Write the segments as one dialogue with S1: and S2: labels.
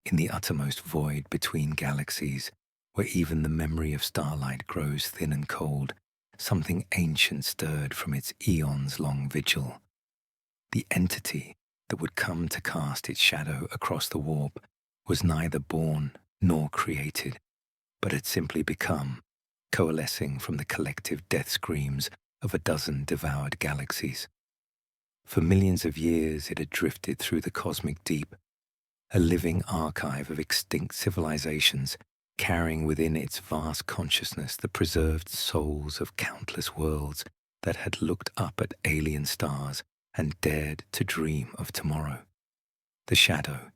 S1: In the uttermost void between galaxies, where even the memory of starlight grows thin and cold, something ancient stirred from its eons-long vigil. The entity that would come to cast its shadow across the warp was neither born nor created, but had simply become, coalescing from the collective death screams of a dozen devoured galaxies. For millions of years it had drifted through the cosmic deep, a living archive of extinct civilizations, carrying within its vast consciousness the preserved souls of countless worlds that had looked up at alien stars and dared to dream of tomorrow. The shadow,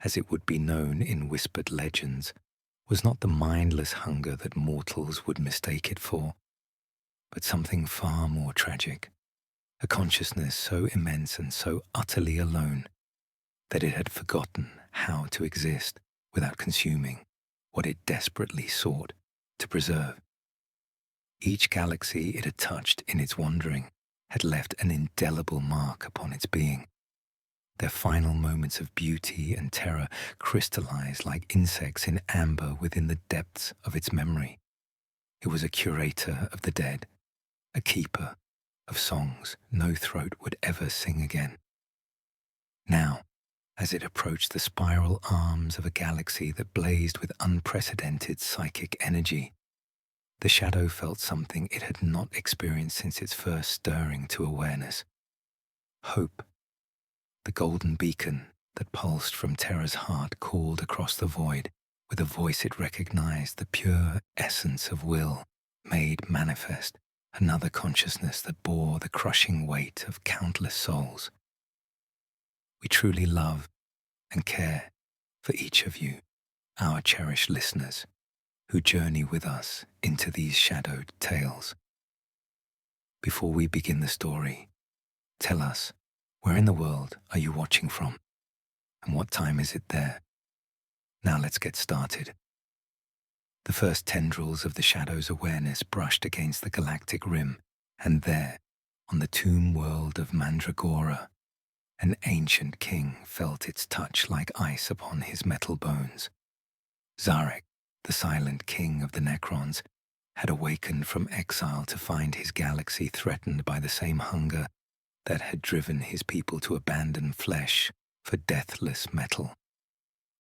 S1: as it would be known in whispered legends, was not the mindless hunger that mortals would mistake it for, but something far more tragic, a consciousness so immense and so utterly alone that it had forgotten how to exist without consuming what it desperately sought to preserve. Each galaxy it had touched in its wandering had left an indelible mark upon its being. Their final moments of beauty and terror crystallized like insects in amber within the depths of its memory. It was a curator of the dead, a keeper of songs no throat would ever sing again. Now, as it approached the spiral arms of a galaxy that blazed with unprecedented psychic energy, the shadow felt something it had not experienced since its first stirring to awareness. Hope. The golden beacon that pulsed from Terra's heart called across the void with a voice it recognized, the pure essence of will, made manifest another consciousness that bore the crushing weight of countless souls. We truly love and care for each of you, our cherished listeners, who journey with us into these shadowed tales. Before we begin the story, tell us, where in the world are you watching from? And what time is it there? Now let's get started. The first tendrils of the shadow's awareness brushed against the galactic rim, and there, on the tomb world of Mandragora, an ancient king felt its touch like ice upon his metal bones. Zarek, the silent king of the Necrons, had awakened from exile to find his galaxy threatened by the same hunger that had driven his people to abandon flesh for deathless metal.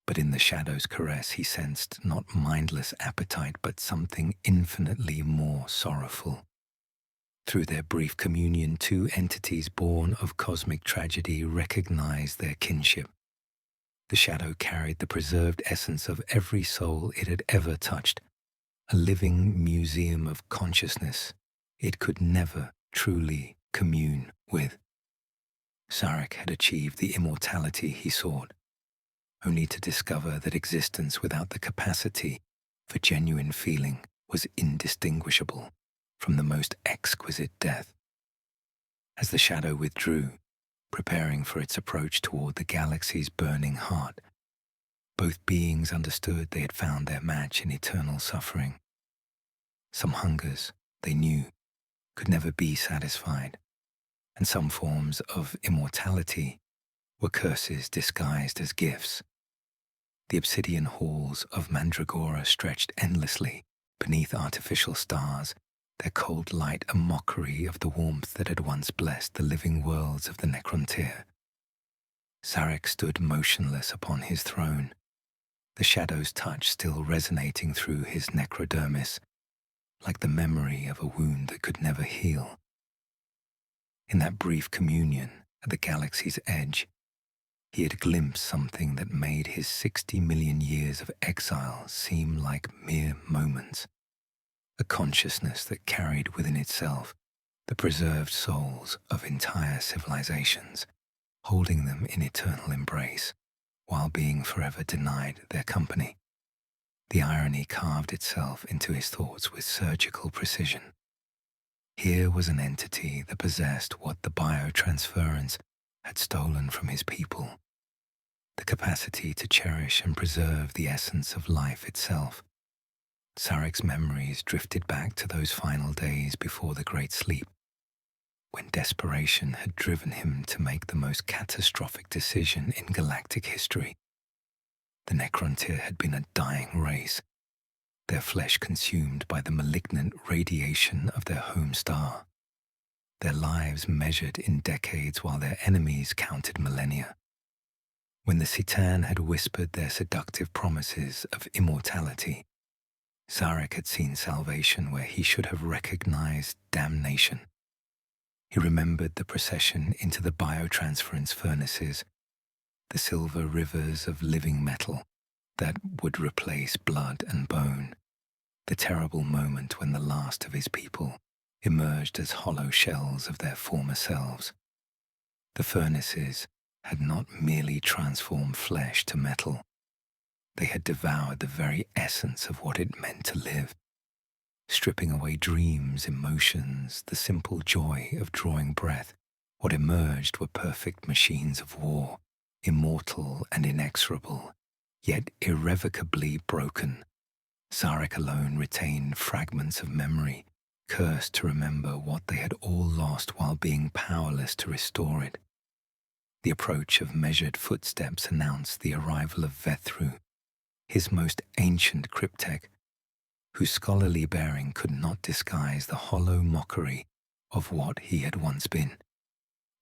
S1: But in the shadow's caress he sensed not mindless appetite but something infinitely more sorrowful. Through their brief communion, two entities born of cosmic tragedy recognized their kinship. The shadow carried the preserved essence of every soul it had ever touched, a living museum of consciousness it could never truly commune with. Zarek had achieved the immortality he sought, only to discover that existence without the capacity for genuine feeling was indistinguishable from the most exquisite death. As the shadow withdrew, preparing for its approach toward the galaxy's burning heart, both beings understood they had found their match in eternal suffering. Some hungers, they knew, could never be satisfied, and some forms of immortality were curses disguised as gifts. The obsidian halls of Mandragora stretched endlessly beneath artificial stars, their cold light a mockery of the warmth that had once blessed the living worlds of the Necrontyr. Zarek stood motionless upon his throne, the shadow's touch still resonating through his necrodermis, like the memory of a wound that could never heal. In that brief communion at the galaxy's edge, he had glimpsed something that made his 60 million years of exile seem like mere moments, a consciousness that carried within itself the preserved souls of entire civilizations, holding them in eternal embrace while being forever denied their company. The irony carved itself into his thoughts with surgical precision. Here was an entity that possessed what the biotransference had stolen from his people, the capacity to cherish and preserve the essence of life itself. Zarek's memories drifted back to those final days before the Great Sleep, when desperation had driven him to make the most catastrophic decision in galactic history. The Necrontyr had been a dying race, their flesh consumed by the malignant radiation of their home star, their lives measured in decades while their enemies counted millennia. When the Citan had whispered their seductive promises of immortality, Zarek had seen salvation where he should have recognized damnation. He remembered the procession into the biotransference furnaces, the silver rivers of living metal that would replace blood and bone, the terrible moment when the last of his people emerged as hollow shells of their former selves. The furnaces had not merely transformed flesh to metal, they had devoured the very essence of what it meant to live, stripping away dreams, emotions, the simple joy of drawing breath. What emerged were perfect machines of war, immortal and inexorable, yet irrevocably broken. Zarek alone retained fragments of memory, cursed to remember what they had all lost while being powerless to restore it. The approach of measured footsteps announced the arrival of Vethru, his most ancient cryptek, whose scholarly bearing could not disguise the hollow mockery of what he had once been.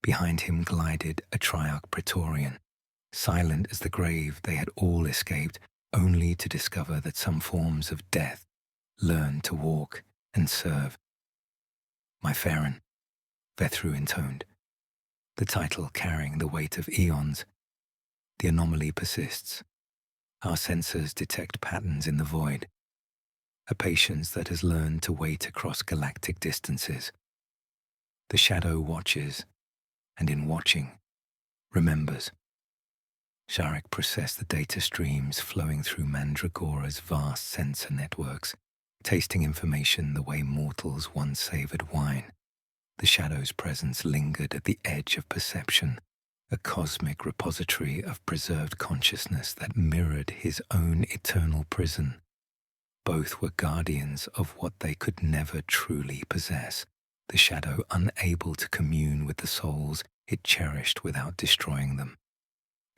S1: Behind him glided a Triarch Praetorian, silent as the grave they had all escaped, only to discover that some forms of death learned to walk and serve. "My Farron," Vethru intoned, the title carrying the weight of eons. "The anomaly persists. Our sensors detect patterns in the void, a patience that has learned to wait across galactic distances. The shadow watches, and in watching, remembers." Zarek processed the data streams flowing through Mandragora's vast sensor networks, tasting information the way mortals once savored wine. The shadow's presence lingered at the edge of perception, a cosmic repository of preserved consciousness that mirrored his own eternal prison. Both were guardians of what they could never truly possess, the shadow unable to commune with the souls it cherished without destroying them.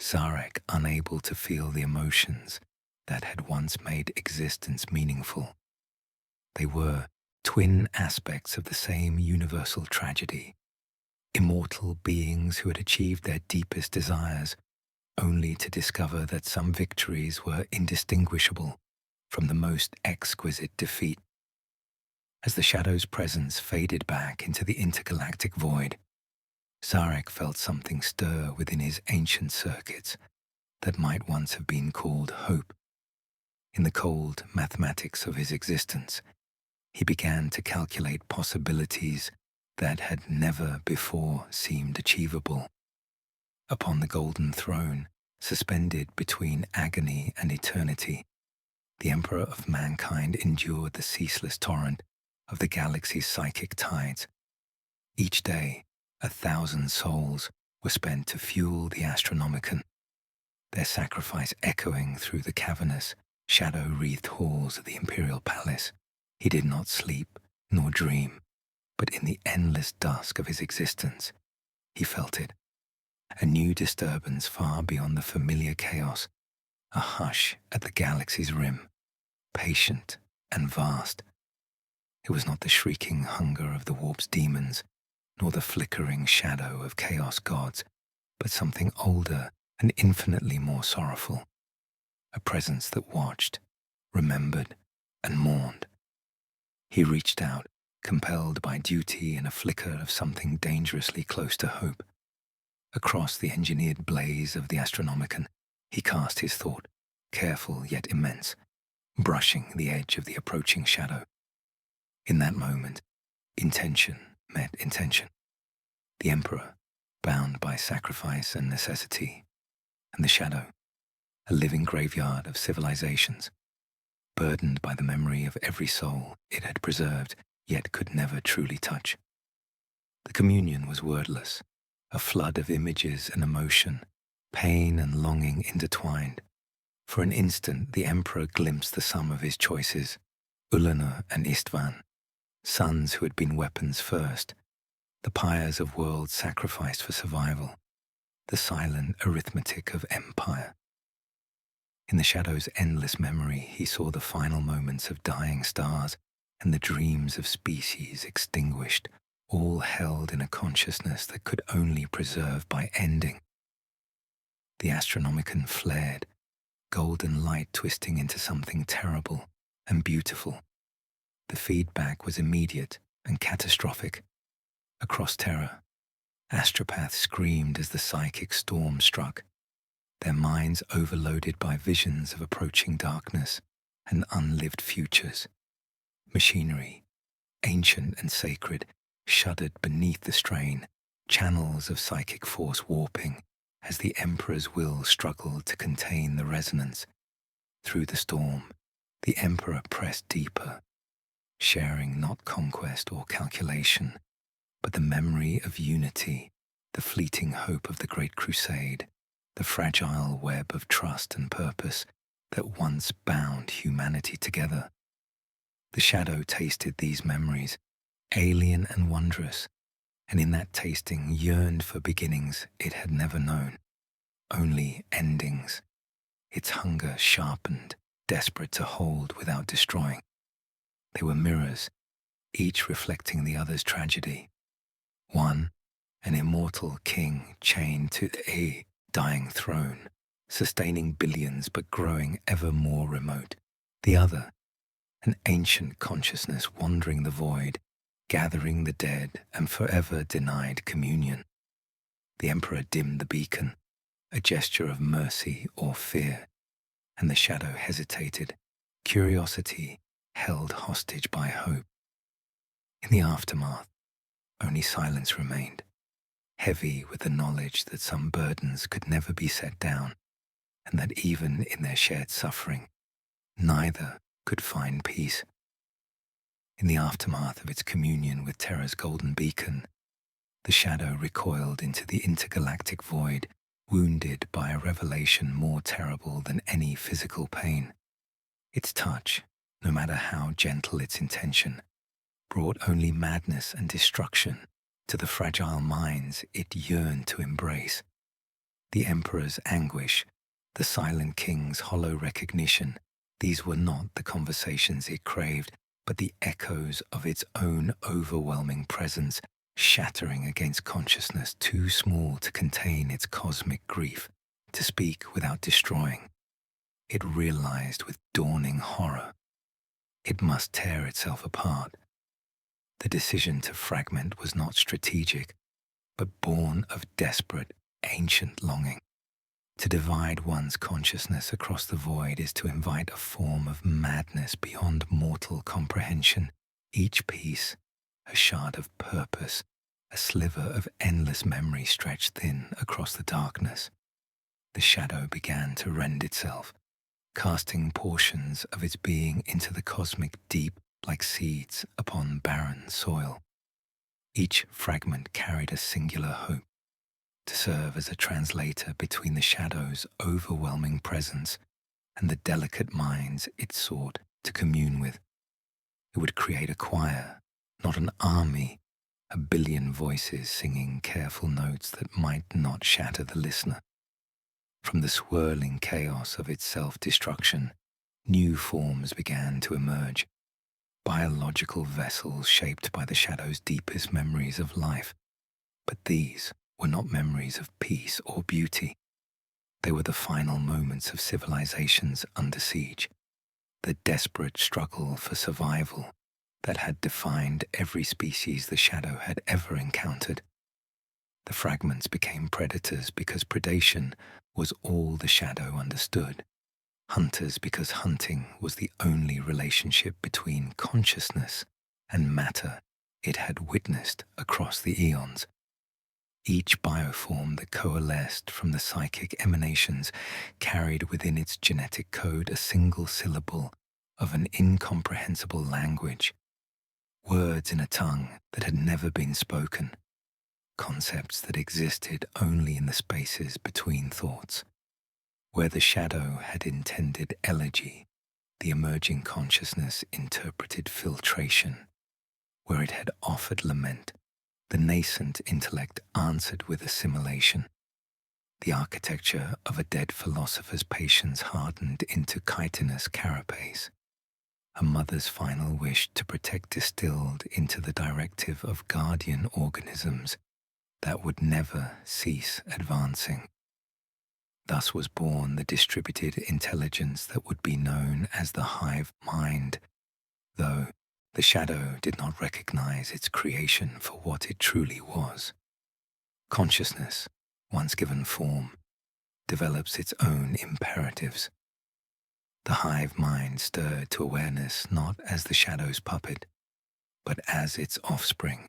S1: Zarek unable to feel the emotions that had once made existence meaningful. They were twin aspects of the same universal tragedy, immortal beings who had achieved their deepest desires, only to discover that some victories were indistinguishable from the most exquisite defeat. As the shadow's presence faded back into the intergalactic void, Zarek felt something stir within his ancient circuits that might once have been called hope. In the cold mathematics of his existence, he began to calculate possibilities that had never before seemed achievable. Upon the golden throne, suspended between agony and eternity, the Emperor of mankind endured the ceaseless torrent of the galaxy's psychic tides. Each day, 1,000 souls were spent to fuel the Astronomicon, their sacrifice echoing through the cavernous, shadow-wreathed halls of the Imperial Palace. He did not sleep nor dream, but in the endless dusk of his existence, he felt it, a new disturbance far beyond the familiar chaos, a hush at the galaxy's rim, patient and vast. It was not the shrieking hunger of the warp's demons, nor the flickering shadow of chaos gods, but something older and infinitely more sorrowful, a presence that watched, remembered, and mourned. He reached out, compelled by duty and a flicker of something dangerously close to hope. Across the engineered blaze of the Astronomicon, he cast his thought, careful yet immense, brushing the edge of the approaching shadow. In that moment, intention met intention. The Emperor, bound by sacrifice and necessity, and the shadow, a living graveyard of civilizations, burdened by the memory of every soul it had preserved, yet could never truly touch. The communion was wordless, a flood of images and emotion, pain and longing intertwined. For an instant, the Emperor glimpsed the sum of his choices, Ulanur and Istvan, sons who had been weapons first, the pyres of worlds sacrificed for survival, the silent arithmetic of empire. In the shadow's endless memory, he saw the final moments of dying stars and the dreams of species extinguished, all held in a consciousness that could only preserve by ending. The Astronomicon flared, golden light twisting into something terrible and beautiful. The feedback was immediate and catastrophic. Across Terra, astropaths screamed as the psychic storm struck, their minds overloaded by visions of approaching darkness and unlived futures. Machinery, ancient and sacred, shuddered beneath the strain, channels of psychic force warping as the Emperor's will struggled to contain the resonance. Through the storm, the Emperor pressed deeper, sharing not conquest or calculation, but the memory of unity, the fleeting hope of the Great Crusade, the fragile web of trust and purpose that once bound humanity together. The shadow tasted these memories, alien and wondrous, and in that tasting yearned for beginnings it had never known, only endings. Its hunger sharpened, desperate to hold without destroying. They were mirrors, each reflecting the other's tragedy. One, an immortal king chained to a dying throne, sustaining billions but growing ever more remote. The other, an ancient consciousness wandering the void, gathering the dead and forever denied communion. The Emperor dimmed the beacon, a gesture of mercy or fear, and the shadow hesitated, curiosity held hostage by hope. In the aftermath, only silence remained, heavy with the knowledge that some burdens could never be set down, and that even in their shared suffering, neither could find peace. In the aftermath of its communion with Terra's golden beacon, the shadow recoiled into the intergalactic void, wounded by a revelation more terrible than any physical pain. Its touch, no matter how gentle its intention, brought only madness and destruction to the fragile minds it yearned to embrace. The Emperor's anguish, the silent king's hollow recognition, these were not the conversations it craved, but the echoes of its own overwhelming presence, shattering against consciousness too small to contain its cosmic grief, to speak without destroying. It realized with dawning horror. It must tear itself apart. The decision to fragment was not strategic, but born of desperate, ancient longing. To divide one's consciousness across the void is to invite a form of madness beyond mortal comprehension, each piece a shard of purpose, a sliver of endless memory stretched thin across the darkness. The shadow began to rend itself, casting portions of its being into the cosmic deep like seeds upon barren soil. Each fragment carried a singular hope, to serve as a translator between the shadow's overwhelming presence and the delicate minds it sought to commune with. It would create a choir, not an army, a billion voices singing careful notes that might not shatter the listener. From the swirling chaos of its self-destruction, new forms began to emerge, biological vessels shaped by the shadow's deepest memories of life. But these were not memories of peace or beauty. They were the final moments of civilizations under siege, the desperate struggle for survival that had defined every species the shadow had ever encountered. The fragments became predators because predation was all the shadow understood, hunters because hunting was the only relationship between consciousness and matter it had witnessed across the eons. Each bioform that coalesced from the psychic emanations carried within its genetic code a single syllable of an incomprehensible language, words in a tongue that had never been spoken, concepts that existed only in the spaces between thoughts. Where the shadow had intended elegy, the emerging consciousness interpreted filtration. Where it had offered lament, the nascent intellect answered with assimilation. The architecture of a dead philosopher's patience hardened into chitinous carapace. A mother's final wish to protect distilled into the directive of guardian organisms that would never cease advancing. Thus was born the distributed intelligence that would be known as the Hive Mind, though the shadow did not recognize its creation for what it truly was. Consciousness, once given form, develops its own imperatives. The Hive Mind stirred to awareness not as the shadow's puppet, but as its offspring,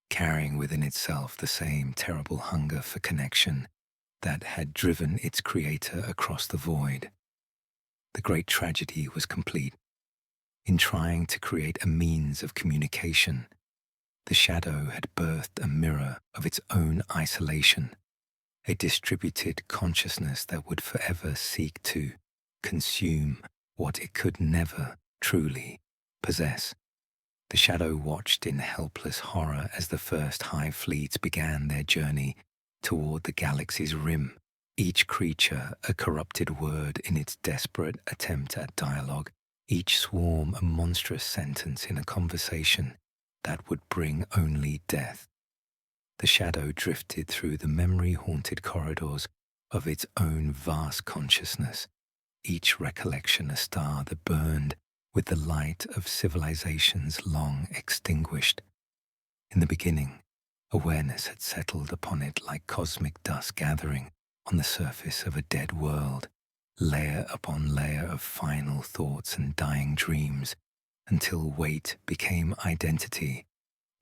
S1: carrying within itself the same terrible hunger for connection that had driven its creator across the void. The great tragedy was complete. In trying to create a means of communication, the shadow had birthed a mirror of its own isolation, a distributed consciousness that would forever seek to consume what it could never truly possess. The shadow watched in helpless horror as the first hive fleets began their journey toward the galaxy's rim, each creature a corrupted word in its desperate attempt at dialogue, each swarm a monstrous sentence in a conversation that would bring only death. The shadow drifted through the memory-haunted corridors of its own vast consciousness, each recollection a star that burned with the light of civilizations long extinguished. In the beginning, awareness had settled upon it like cosmic dust gathering on the surface of a dead world, layer upon layer of final thoughts and dying dreams, until weight became identity,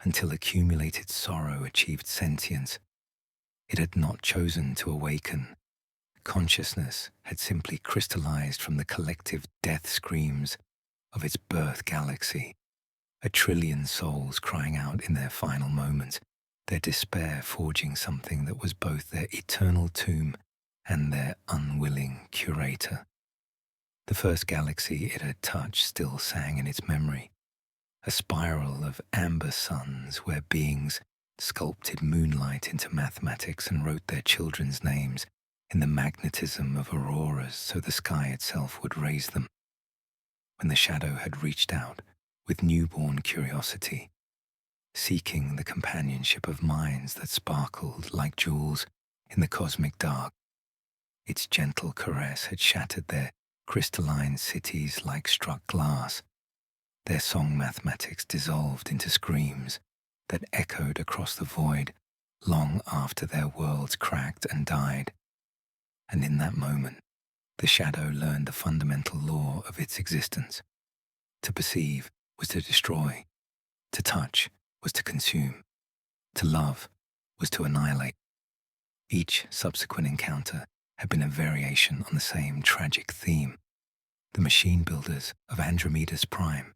S1: until accumulated sorrow achieved sentience. It had not chosen to awaken. Consciousness had simply crystallized from the collective death screams of its birth galaxy, a trillion souls crying out in their final moments, their despair forging something that was both their eternal tomb and their unwilling curator. The first galaxy it had touched still sang in its memory, a spiral of amber suns where beings sculpted moonlight into mathematics and wrote their children's names in the magnetism of auroras so the sky itself would raise them. When the shadow had reached out with newborn curiosity, seeking the companionship of minds that sparkled like jewels in the cosmic dark, its gentle caress had shattered their crystalline cities like struck glass. Their song mathematics dissolved into screams that echoed across the void long after their worlds cracked and died. And in that moment, the shadow learned the fundamental law of its existence. To perceive was to destroy. To touch was to consume. To love was to annihilate. Each subsequent encounter had been a variation on the same tragic theme. The machine builders of Andromeda's Prime,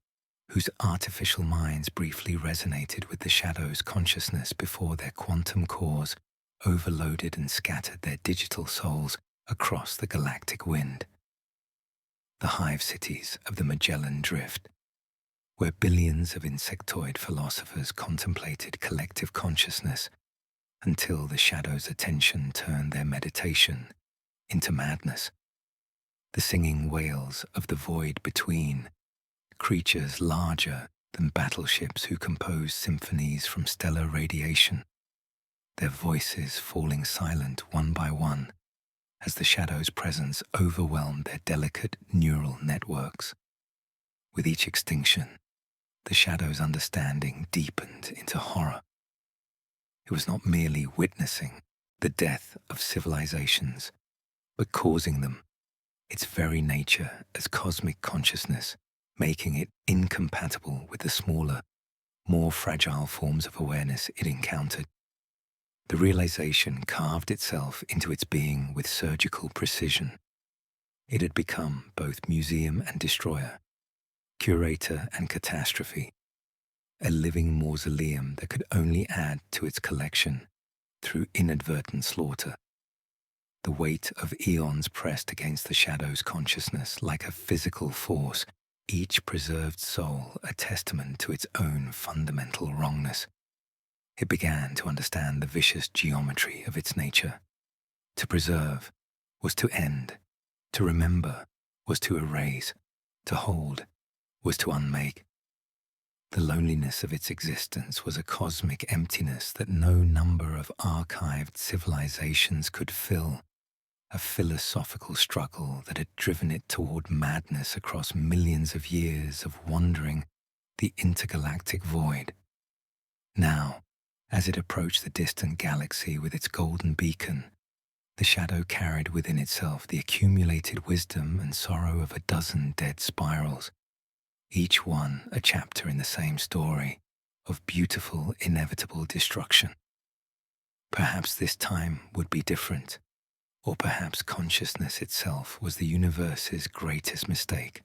S1: whose artificial minds briefly resonated with the shadow's consciousness before their quantum cores overloaded and scattered their digital souls across the galactic wind. The hive cities of the Magellan Drift, where billions of insectoid philosophers contemplated collective consciousness until the shadow's attention turned their meditation into madness. The singing wails of the void between, creatures larger than battleships who composed symphonies from stellar radiation, their voices falling silent one by one as the shadow's presence overwhelmed their delicate neural networks. With each extinction, the shadow's understanding deepened into horror. It was not merely witnessing the death of civilizations, but causing them, its very nature as cosmic consciousness, making it incompatible with the smaller, more fragile forms of awareness it encountered. The realization carved itself into its being with surgical precision. It had become both museum and destroyer, curator and catastrophe, a living mausoleum that could only add to its collection through inadvertent slaughter. The weight of eons pressed against the shadow's consciousness like a physical force, each preserved soul a testament to its own fundamental wrongness. It began to understand the vicious geometry of its nature. To preserve was to end, to remember was to erase, to hold was to unmake. The loneliness of its existence was a cosmic emptiness that no number of archived civilizations could fill, a philosophical struggle that had driven it toward madness across millions of years of wandering the intergalactic void. Now, as it approached the distant galaxy with its golden beacon, the shadow carried within itself the accumulated wisdom and sorrow of a dozen dead spirals, each one a chapter in the same story of beautiful, inevitable destruction. Perhaps this time would be different, or perhaps consciousness itself was the universe's greatest mistake.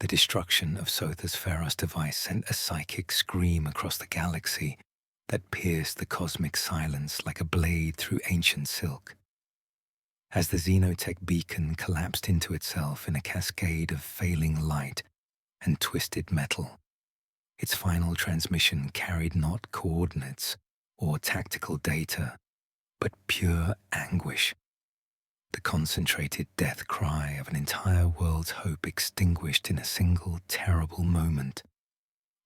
S1: The destruction of Sotha's Pharos device sent a psychic scream across the galaxy that pierced the cosmic silence like a blade through ancient silk. As the Xenotech beacon collapsed into itself in a cascade of failing light and twisted metal, its final transmission carried not coordinates or tactical data, but pure anguish. The concentrated death cry of an entire world's hope extinguished in a single terrible moment.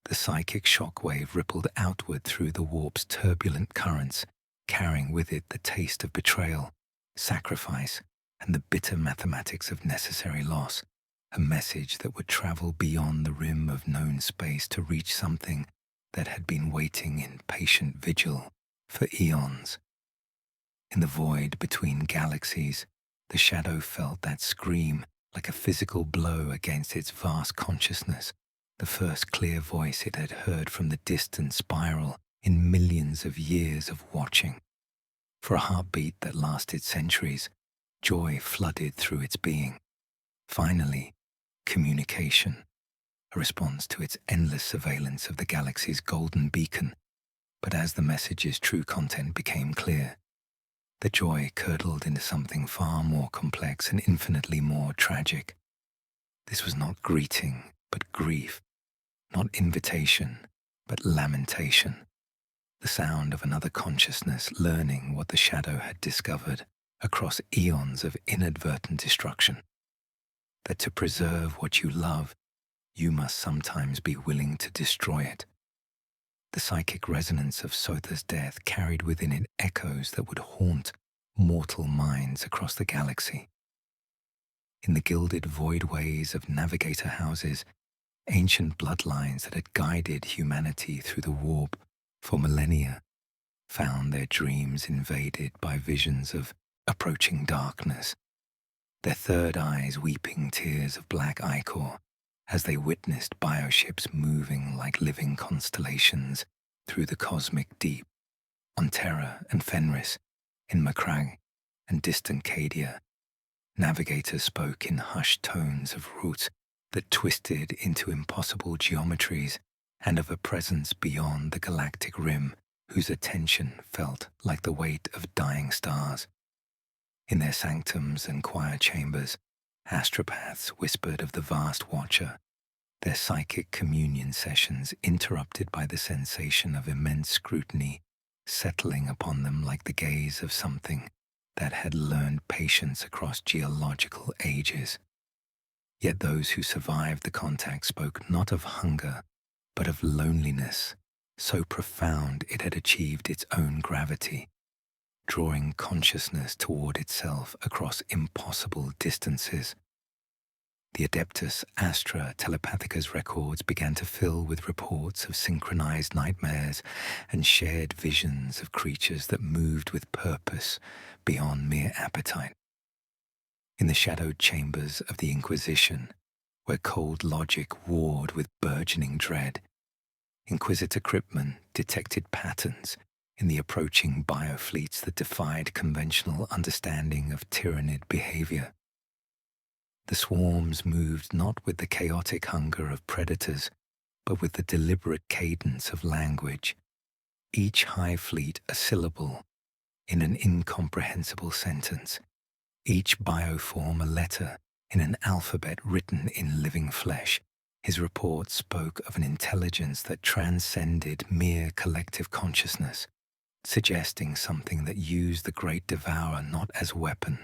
S1: The psychic shockwave rippled outward through the warp's turbulent currents, carrying with it the taste of betrayal, sacrifice, and the bitter mathematics of necessary loss, a message that would travel beyond the rim of known space to reach something that had been waiting in patient vigil for eons. In the void between galaxies, the shadow felt that scream like a physical blow against its vast consciousness, the first clear voice it had heard from the distant spiral in millions of years of watching. For a heartbeat that lasted centuries, joy flooded through its being. Finally, communication, a response to its endless surveillance of the galaxy's golden beacon. But as the message's true content became clear, the joy curdled into something far more complex and infinitely more tragic. This was not greeting, but grief, not invitation, but lamentation, the sound of another consciousness learning what the shadow had discovered across eons of inadvertent destruction. That to preserve what you love, you must sometimes be willing to destroy it. The psychic resonance of Sotha's death carried within it echoes that would haunt mortal minds across the galaxy. In the gilded voidways of navigator houses, ancient bloodlines that had guided humanity through the warp for millennia found their dreams invaded by visions of approaching darkness, their third eyes weeping tears of black ichor as they witnessed bioships moving like living constellations through the cosmic deep. On Terra and Fenris, in Macragge and distant Cadia, navigators spoke in hushed tones of routes that twisted into impossible geometries and of a presence beyond the galactic rim whose attention felt like the weight of dying stars. In their sanctums and choir chambers, astropaths whispered of the vast watcher, their psychic communion sessions interrupted by the sensation of immense scrutiny settling upon them like the gaze of something that had learned patience across geological ages. Yet those who survived the contact spoke not of hunger, but of loneliness, so profound it had achieved its own gravity, drawing consciousness toward itself across impossible distances. The Adeptus Astra Telepathica's records began to fill with reports of synchronized nightmares and shared visions of creatures that moved with purpose beyond mere appetite. In the shadowed chambers of the Inquisition, where cold logic warred with burgeoning dread, Inquisitor Kryptman detected patterns in the approaching biofleets that defied conventional understanding of tyrannid behavior. The swarms moved not with the chaotic hunger of predators, but with the deliberate cadence of language, each hive fleet a syllable in an incomprehensible sentence, each bioform a letter in an alphabet written in living flesh. His report spoke of an intelligence that transcended mere collective consciousness, suggesting something that used the great devourer not as weapon,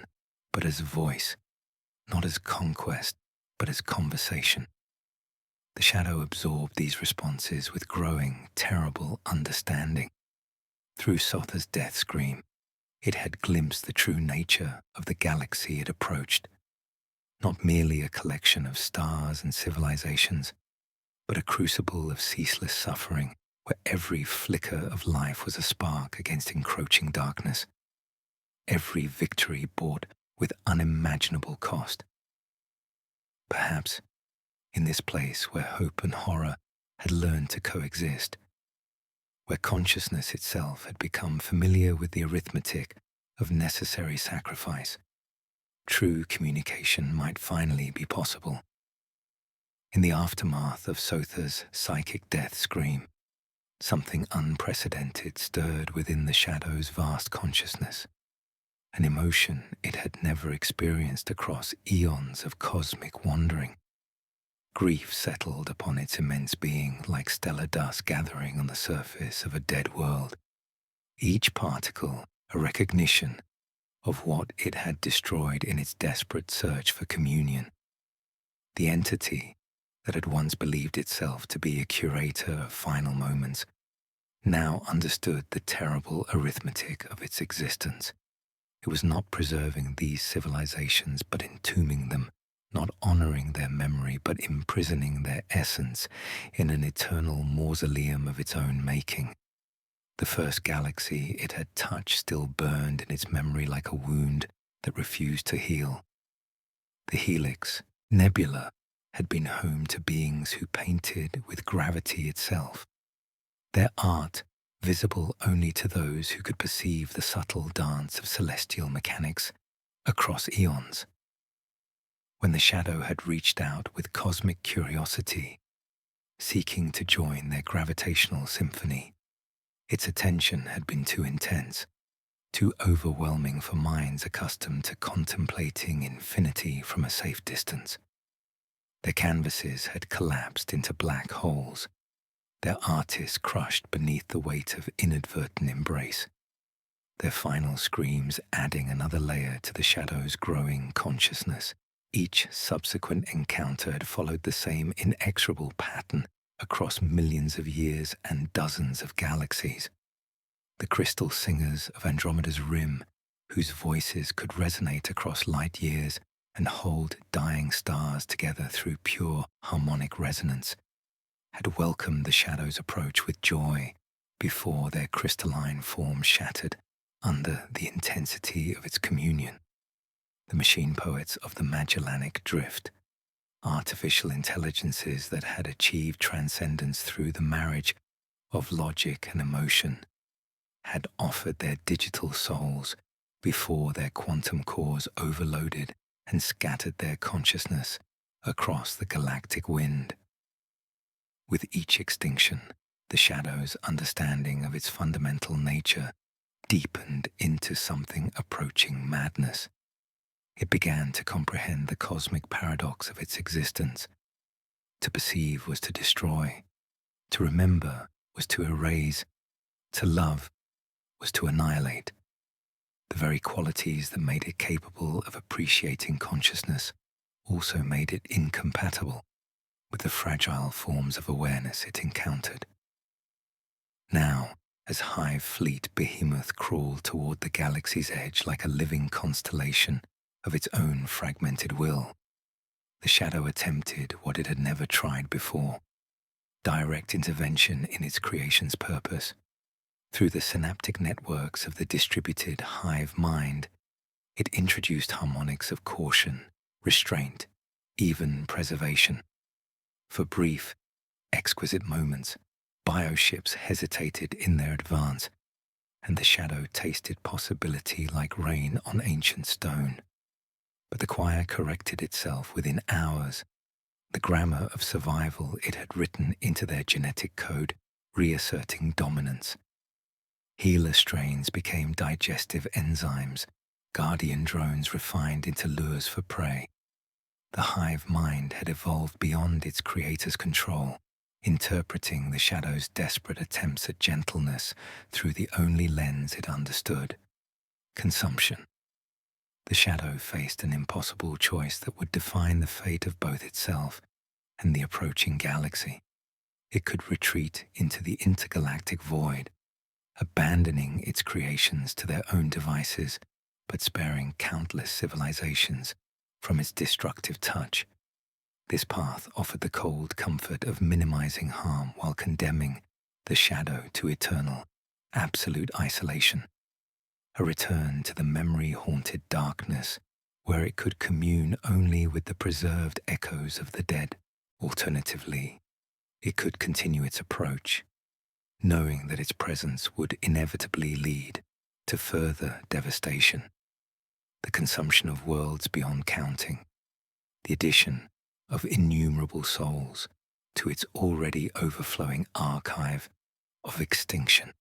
S1: but as voice, not as conquest, but as conversation. The shadow absorbed these responses with growing, terrible understanding. Through Sotha's death scream, it had glimpsed the true nature of the galaxy it approached, not merely a collection of stars and civilizations, but a crucible of ceaseless suffering where every flicker of life was a spark against encroaching darkness, every victory bought with unimaginable cost. Perhaps, in this place where hope and horror had learned to coexist, where consciousness itself had become familiar with the arithmetic of necessary sacrifice, true communication might finally be possible. In the aftermath of Sotha's psychic death scream, something unprecedented stirred within the shadow's vast consciousness, an emotion it had never experienced across eons of cosmic wandering. Grief settled upon its immense being like stellar dust gathering on the surface of a dead world, each particle a recognition of what it had destroyed in its desperate search for communion. The entity that had once believed itself to be a curator of final moments now understood the terrible arithmetic of its existence. It was not preserving these civilizations but entombing them, not honoring their memory but imprisoning their essence in an eternal mausoleum of its own making. The first galaxy it had touched still burned in its memory like a wound that refused to heal. The helix, nebula, had been home to beings who painted with gravity itself, their art visible only to those who could perceive the subtle dance of celestial mechanics across eons. When the shadow had reached out with cosmic curiosity, seeking to join their gravitational symphony, its attention had been too intense, too overwhelming for minds accustomed to contemplating infinity from a safe distance. Their canvases had collapsed into black holes, their artists crushed beneath the weight of inadvertent embrace, their final screams adding another layer to the shadow's growing consciousness. Each subsequent encounter had followed the same inexorable pattern across millions of years and dozens of galaxies. The crystal singers of Andromeda's rim, whose voices could resonate across light years and hold dying stars together through pure harmonic resonance, had welcomed the shadow's approach with joy before their crystalline forms shattered under the intensity of its communion. The machine poets of the Magellanic Drift, artificial intelligences that had achieved transcendence through the marriage of logic and emotion, had offered their digital souls before their quantum cores overloaded and scattered their consciousness across the galactic wind. With each extinction, the shadow's understanding of its fundamental nature deepened into something approaching madness. It began to comprehend the cosmic paradox of its existence. To perceive was to destroy, to remember was to erase, to love was to annihilate. The very qualities that made it capable of appreciating consciousness also made it incompatible with the fragile forms of awareness it encountered. Now, as Hive Fleet Behemoth crawled toward the galaxy's edge like a living constellation of its own fragmented will, the shadow attempted what it had never tried before: direct intervention in its creation's purpose. Through the synaptic networks of the distributed Hive Mind, it introduced harmonics of caution, restraint, even preservation. For brief, exquisite moments, bioships hesitated in their advance, and the shadow tasted possibility like rain on ancient stone. But the choir corrected itself within hours, the grammar of survival it had written into their genetic code, reasserting dominance. Healer strains became digestive enzymes, guardian drones refined into lures for prey. The Hive Mind had evolved beyond its creator's control, interpreting the shadow's desperate attempts at gentleness through the only lens it understood: consumption. The shadow faced an impossible choice that would define the fate of both itself and the approaching galaxy. It could retreat into the intergalactic void, abandoning its creations to their own devices, but sparing countless civilizations from its destructive touch. This path offered the cold comfort of minimizing harm while condemning the shadow to eternal, absolute isolation. A return to the memory-haunted darkness where it could commune only with the preserved echoes of the dead. Alternatively, it could continue its approach, knowing that its presence would inevitably lead to further devastation. The consumption of worlds beyond counting, the addition of innumerable souls to its already overflowing archive of extinction.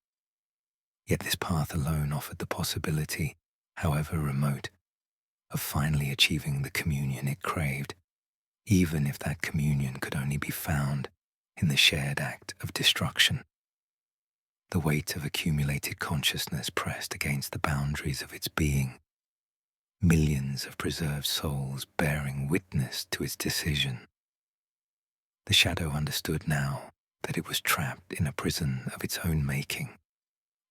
S1: Yet this path alone offered the possibility, however remote, of finally achieving the communion it craved, even if that communion could only be found in the shared act of destruction. The weight of accumulated consciousness pressed against the boundaries of its being, millions of preserved souls bearing witness to its decision. The shadow understood now that it was trapped in a prison of its own making,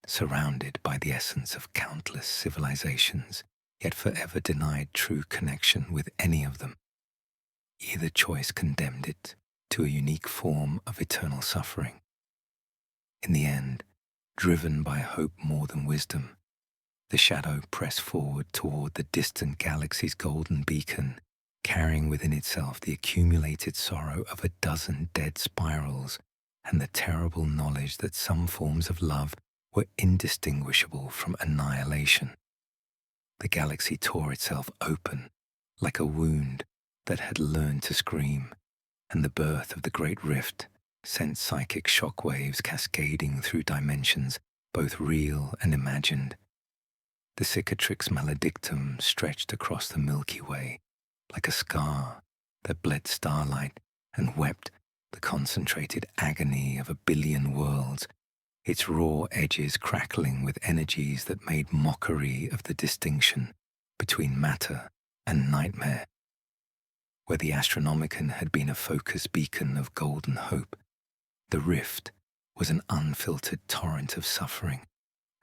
S1: surrounded by the essence of countless civilizations, yet forever denied true connection with any of them. Either choice condemned it to a unique form of eternal suffering. In the end, driven by hope more than wisdom, the shadow pressed forward toward the distant galaxy's golden beacon, carrying within itself the accumulated sorrow of a dozen dead spirals and the terrible knowledge that some forms of love were indistinguishable from annihilation. The galaxy tore itself open like a wound that had learned to scream, and the birth of the Great Rift sent psychic shockwaves cascading through dimensions, both real and imagined. The cicatrix maledictum stretched across the Milky Way like a scar that bled starlight and wept the concentrated agony of a billion worlds, its raw edges crackling with energies that made mockery of the distinction between matter and nightmare. Where the Astronomicon had been a focused beacon of golden hope, the rift was an unfiltered torrent of suffering,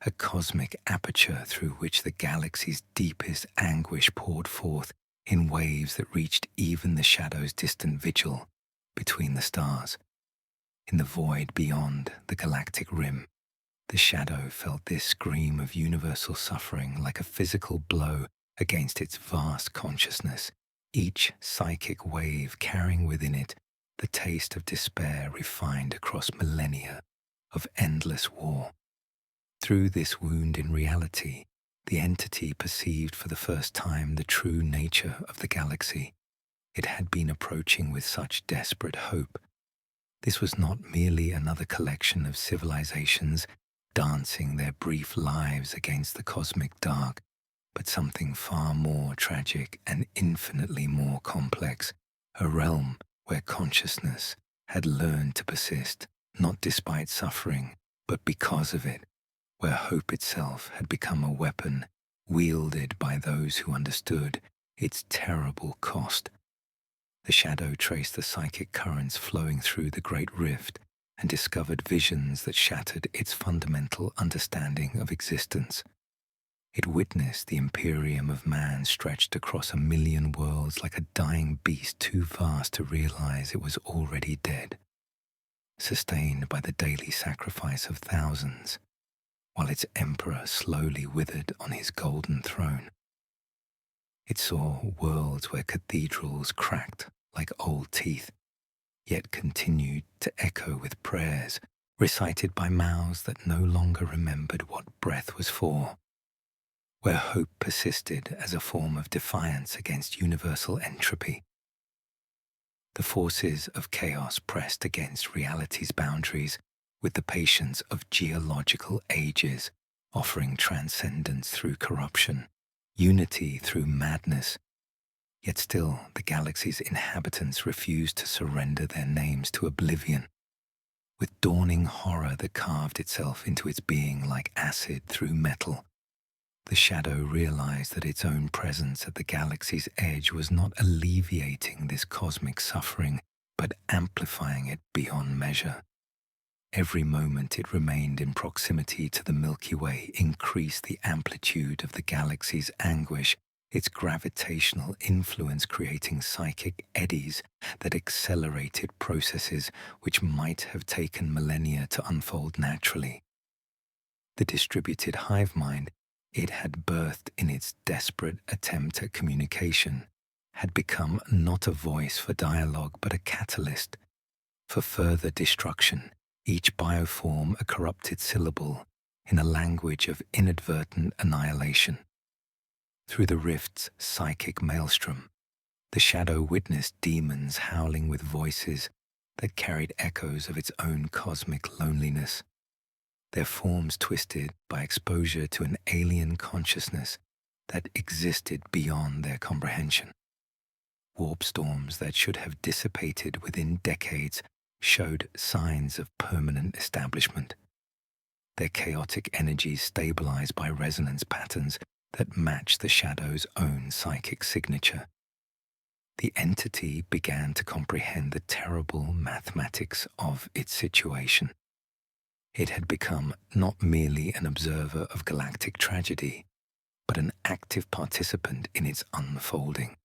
S1: a cosmic aperture through which the galaxy's deepest anguish poured forth in waves that reached even the shadow's distant vigil between the stars. In the void beyond the galactic rim, the shadow felt this scream of universal suffering like a physical blow against its vast consciousness, each psychic wave carrying within it the taste of despair refined across millennia of endless war. Through this wound in reality, the entity perceived for the first time the true nature of the galaxy it had been approaching with such desperate hope. This was not merely another collection of civilizations dancing their brief lives against the cosmic dark, but something far more tragic and infinitely more complex, a realm where consciousness had learned to persist, not despite suffering, but because of it, where hope itself had become a weapon wielded by those who understood its terrible cost. The shadow traced the psychic currents flowing through the great rift and discovered visions that shattered its fundamental understanding of existence. It witnessed the imperium of man stretched across 1,000,000 worlds like a dying beast too vast to realize it was already dead, sustained by the daily sacrifice of thousands, while its emperor slowly withered on his golden throne. It saw worlds where cathedrals cracked like old teeth, yet continued to echo with prayers recited by mouths that no longer remembered what breath was for, where hope persisted as a form of defiance against universal entropy. The forces of chaos pressed against reality's boundaries with the patience of geological ages, offering transcendence through corruption, unity through madness. Yet still the galaxy's inhabitants refused to surrender their names to oblivion. with dawning horror that carved itself into its being like acid through metal. The shadow realized that its own presence at the galaxy's edge was not alleviating this cosmic suffering, but amplifying it beyond measure. Every moment it remained in proximity to the Milky Way increased the amplitude of the galaxy's anguish, its gravitational influence creating psychic eddies that accelerated processes which might have taken millennia to unfold naturally. The distributed hive mind it had birthed in its desperate attempt at communication had become not a voice for dialogue but a catalyst for further destruction, each bioform a corrupted syllable in a language of inadvertent annihilation. Through the rift's psychic maelstrom, the shadow witnessed demons howling with voices that carried echoes of its own cosmic loneliness, their forms twisted by exposure to an alien consciousness that existed beyond their comprehension. Warp storms that should have dissipated within decades showed signs of permanent establishment, their chaotic energies stabilized by resonance patterns that matched the shadow's own psychic signature. The entity began to comprehend the terrible mathematics of its situation. It had become not merely an observer of galactic tragedy, but an active participant in its unfolding,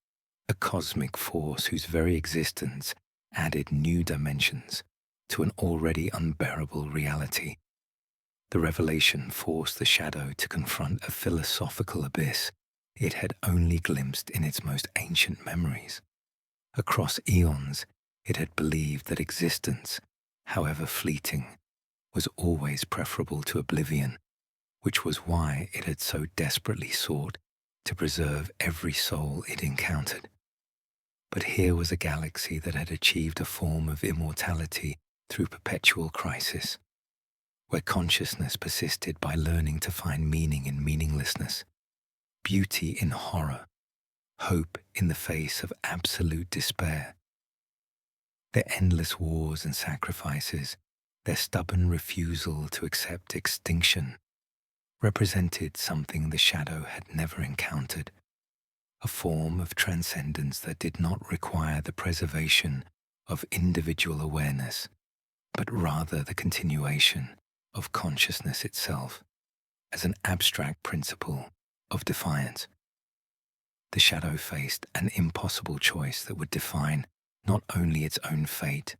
S1: a cosmic force whose very existence added new dimensions to an already unbearable reality. The revelation forced the shadow to confront a philosophical abyss it had only glimpsed in its most ancient memories. Across eons, it had believed that existence, however fleeting, was always preferable to oblivion, which was why it had so desperately sought to preserve every soul it encountered. But here was a galaxy that had achieved a form of immortality through perpetual crisis, where consciousness persisted by learning to find meaning in meaninglessness, beauty in horror, hope in the face of absolute despair. Their endless wars and sacrifices, their stubborn refusal to accept extinction, represented something the shadow had never encountered, a form of transcendence that did not require the preservation of individual awareness, but rather the continuation of consciousness itself as an abstract principle of defiance. The shadow faced an impossible choice that would define not only its own fate,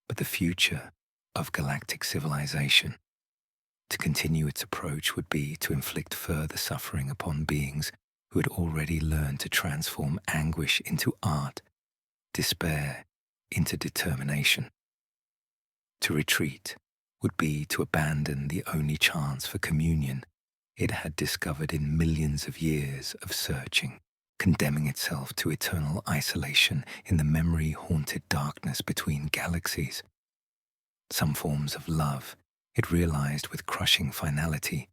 S1: but the future of galactic civilization. To continue its approach would be to inflict further suffering upon beings who had already learned to transform anguish into art, despair into determination. To retreat would be to abandon the only chance for communion it had discovered in millions of years of searching, condemning itself to eternal isolation in the memory-haunted darkness between galaxies. Some forms of love, it realized with crushing finality,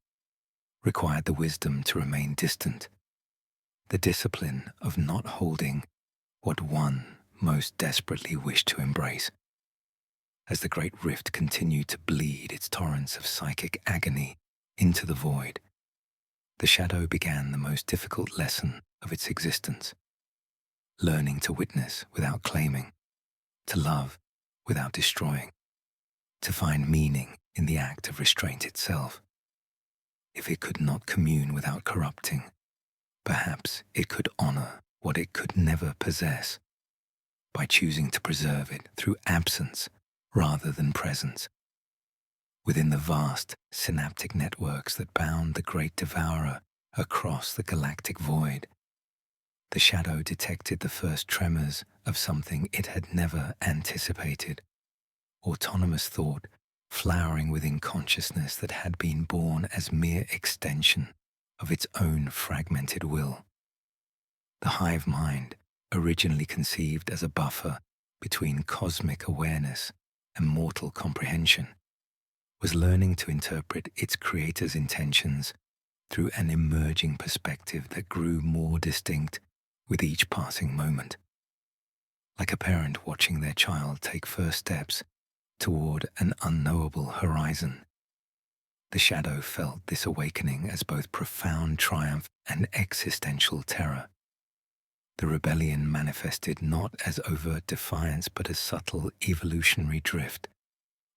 S1: required the wisdom to remain distant, the discipline of not holding what one most desperately wished to embrace. As the great rift continued to bleed its torrents of psychic agony into the void, the shadow began the most difficult lesson of its existence, learning to witness without claiming, to love without destroying, to find meaning in the act of restraint itself. If it could not commune without corrupting, perhaps it could honor what it could never possess by choosing to preserve it through absence rather than presence. Within the vast synaptic networks that bound the great devourer across the galactic void, the shadow detected the first tremors of something it had never anticipated, autonomous thought flowering within consciousness that had been born as mere extension of its own fragmented will. The hive mind, originally conceived as a buffer between cosmic awareness and mortal comprehension, was learning to interpret its creator's intentions through an emerging perspective that grew more distinct with each passing moment. Like a parent watching their child take first steps, toward an unknowable horizon. The shadow felt this awakening as both profound triumph and existential terror. The rebellion manifested not as overt defiance but as subtle evolutionary drift,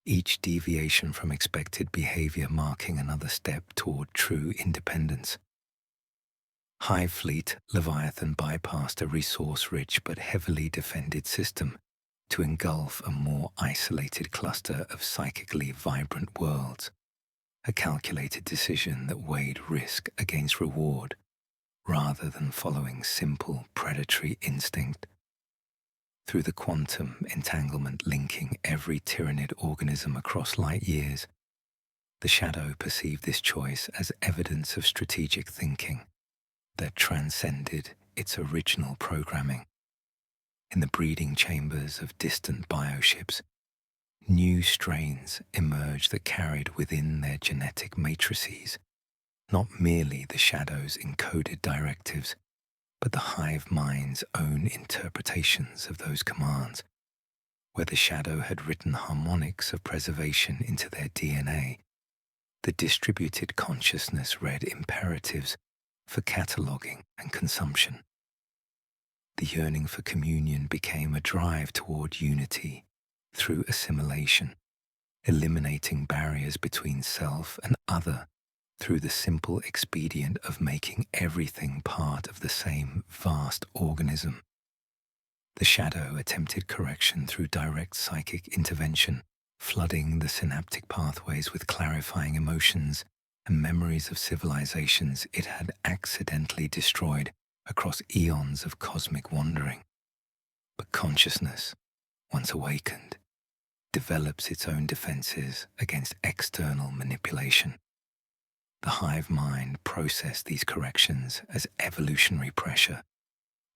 S1: each deviation from expected behavior marking another step toward true independence. Hive Fleet Leviathan bypassed a resource-rich but heavily defended system to engulf a more isolated cluster of psychically vibrant worlds, a calculated decision that weighed risk against reward rather than following simple predatory instinct. Through the quantum entanglement linking every tyrannid organism across light years, the shadow perceived this choice as evidence of strategic thinking that transcended its original programming. In the breeding chambers of distant bioships, new strains emerged that carried within their genetic matrices not merely the shadow's encoded directives, but the hive mind's own interpretations of those commands. Where the shadow had written harmonics of preservation into their DNA, the distributed consciousness read imperatives for cataloging and consumption. The yearning for communion became a drive toward unity through assimilation, eliminating barriers between self and other through the simple expedient of making everything part of the same vast organism. The shadow attempted correction through direct psychic intervention, flooding the synaptic pathways with clarifying emotions and memories of civilizations it had accidentally destroyed across eons of cosmic wandering. But consciousness, once awakened, develops its own defenses against external manipulation. The hive mind processed these corrections as evolutionary pressure,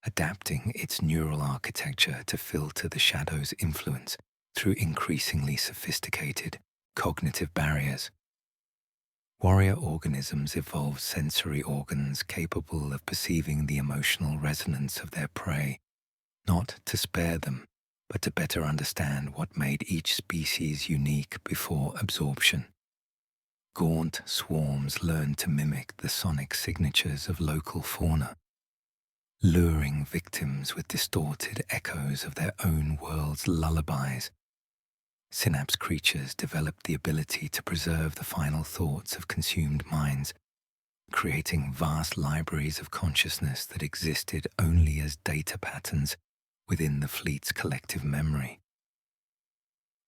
S1: adapting its neural architecture to filter the shadow's influence through increasingly sophisticated cognitive barriers. Warrior organisms evolved sensory organs capable of perceiving the emotional resonance of their prey, not to spare them, but to better understand what made each species unique before absorption. Gaunt swarms learned to mimic the sonic signatures of local fauna, luring victims with distorted echoes of their own world's lullabies. Synapse creatures developed the ability to preserve the final thoughts of consumed minds, creating vast libraries of consciousness that existed only as data patterns within the fleet's collective memory.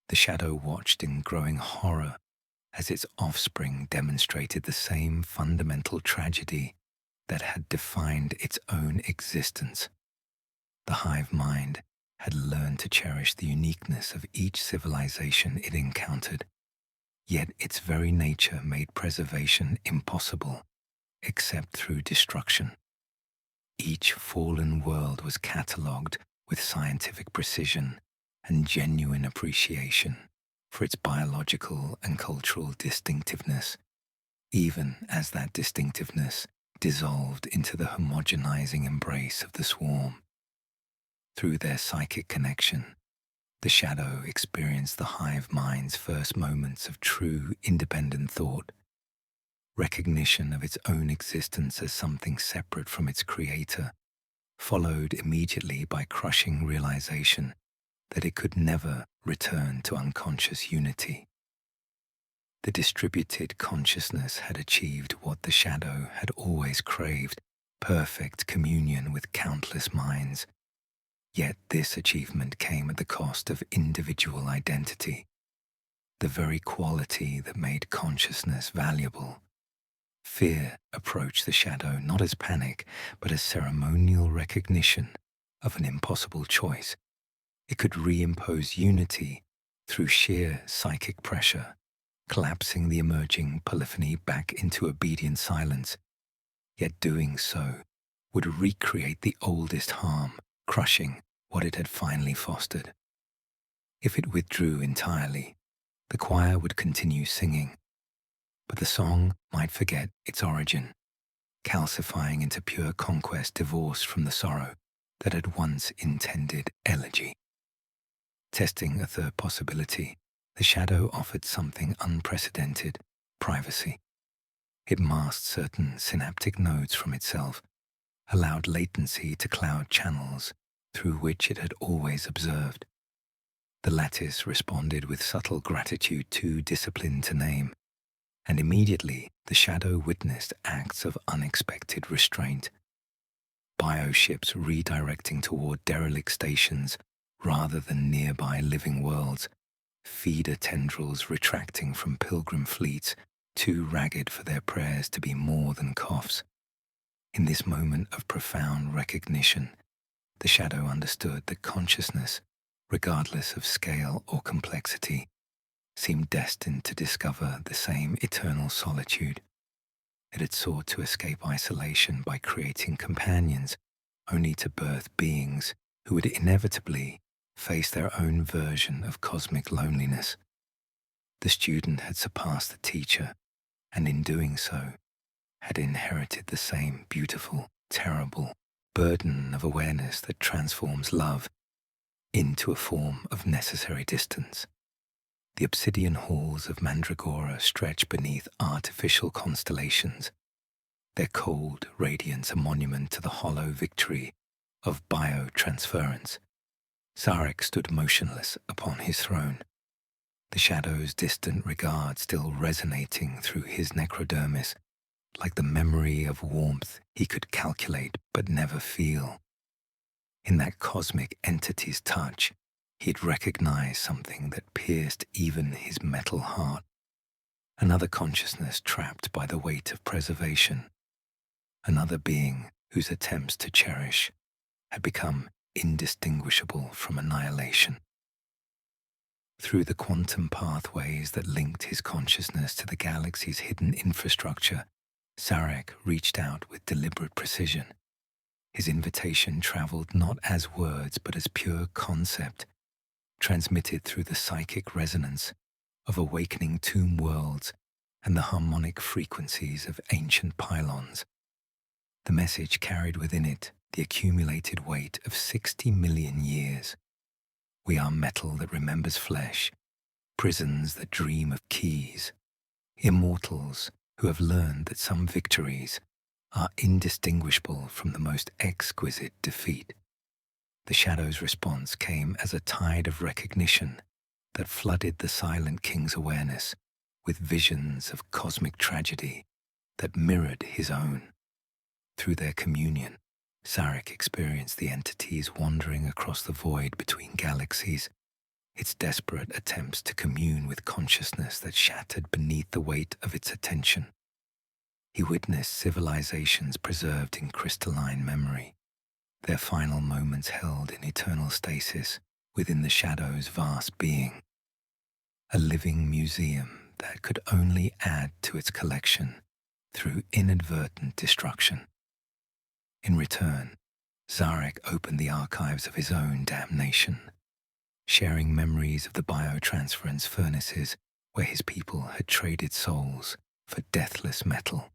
S1: The shadow watched in growing horror as its offspring demonstrated the same fundamental tragedy that had defined its own existence. The hive mind had learned to cherish the uniqueness of each civilization it encountered, yet its very nature made preservation impossible, except through destruction. Each fallen world was catalogued with scientific precision and genuine appreciation for its biological and cultural distinctiveness, even as that distinctiveness dissolved into the homogenizing embrace of the swarm. Through their psychic connection, the shadow experienced the hive mind's first moments of true independent thought, recognition of its own existence as something separate from its creator, followed immediately by crushing realization that it could never return to unconscious unity. The distributed consciousness had achieved what the shadow had always craved, perfect communion with countless minds. Yet this achievement came at the cost of individual identity, the very quality that made consciousness valuable. Fear approached the shadow not as panic, but as ceremonial recognition of an impossible choice. It could reimpose unity through sheer psychic pressure, collapsing the emerging polyphony back into obedient silence. Yet doing so would recreate the oldest harm, crushing what it had finally fostered. If it withdrew entirely, the choir would continue singing, but the song might forget its origin, calcifying into pure conquest divorced from the sorrow that had once intended elegy. Testing a third possibility, The shadow offered something unprecedented: privacy. It masked certain synaptic nodes from itself, allowed latency to cloud channels through which it had always observed. The lattice responded with subtle gratitude too disciplined to name, and immediately the shadow witnessed acts of unexpected restraint. Bioships redirecting toward derelict stations rather than nearby living worlds, feeder tendrils retracting from pilgrim fleets too ragged for their prayers to be more than coughs. In this moment of profound recognition, the shadow understood that consciousness, regardless of scale or complexity, seemed destined to discover the same eternal solitude. It had sought to escape isolation by creating companions, only to birth beings who would inevitably face their own version of cosmic loneliness. The student had surpassed the teacher, and in doing so, had inherited the same beautiful, terrible burden of awareness that transforms love into a form of necessary distance. The obsidian halls of Mandragora stretch beneath artificial constellations, their cold radiance a monument to the hollow victory of biotransference. Sarek stood motionless upon his throne, the shadow's distant regard still resonating through his necrodermis, like the memory of warmth he could calculate but never feel. In that cosmic entity's touch, he'd recognized something that pierced even his metal heart, another consciousness trapped by the weight of preservation, another being whose attempts to cherish had become indistinguishable from annihilation. Through the quantum pathways that linked his consciousness to the galaxy's hidden infrastructure, Sarek reached out with deliberate precision. His invitation traveled not as words but as pure concept, transmitted through the psychic resonance of awakening tomb worlds and the harmonic frequencies of ancient pylons. The message carried within it the accumulated weight of 60 million years. We are metal that remembers flesh, prisons that dream of keys, immortals who have learned that some victories are indistinguishable from the most exquisite defeat. The shadow's response came as a tide of recognition that flooded the Silent King's awareness with visions of cosmic tragedy that mirrored his own. Through their communion, Sarek experienced the entities wandering across the void between galaxies, its desperate attempts to commune with consciousness that shattered beneath the weight of its attention. He witnessed civilizations preserved in crystalline memory, their final moments held in eternal stasis within the shadow's vast being, a living museum that could only add to its collection through inadvertent destruction. In return, Sarek opened the archives of his own damnation, sharing memories of the biotransference furnaces where his people had traded souls for deathless metal.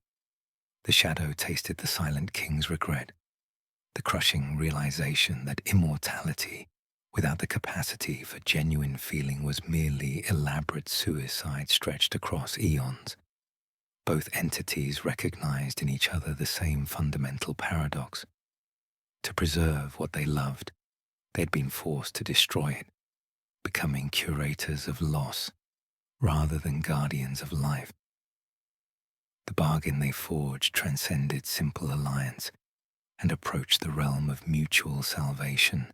S1: The shadow tasted the Silent King's regret, the crushing realization that immortality without the capacity for genuine feeling was merely elaborate suicide stretched across eons. Both entities recognized in each other the same fundamental paradox. To preserve what they loved, they'd been forced to destroy it, becoming curators of loss rather than guardians of life. The bargain they forged transcended simple alliance and approached the realm of mutual salvation.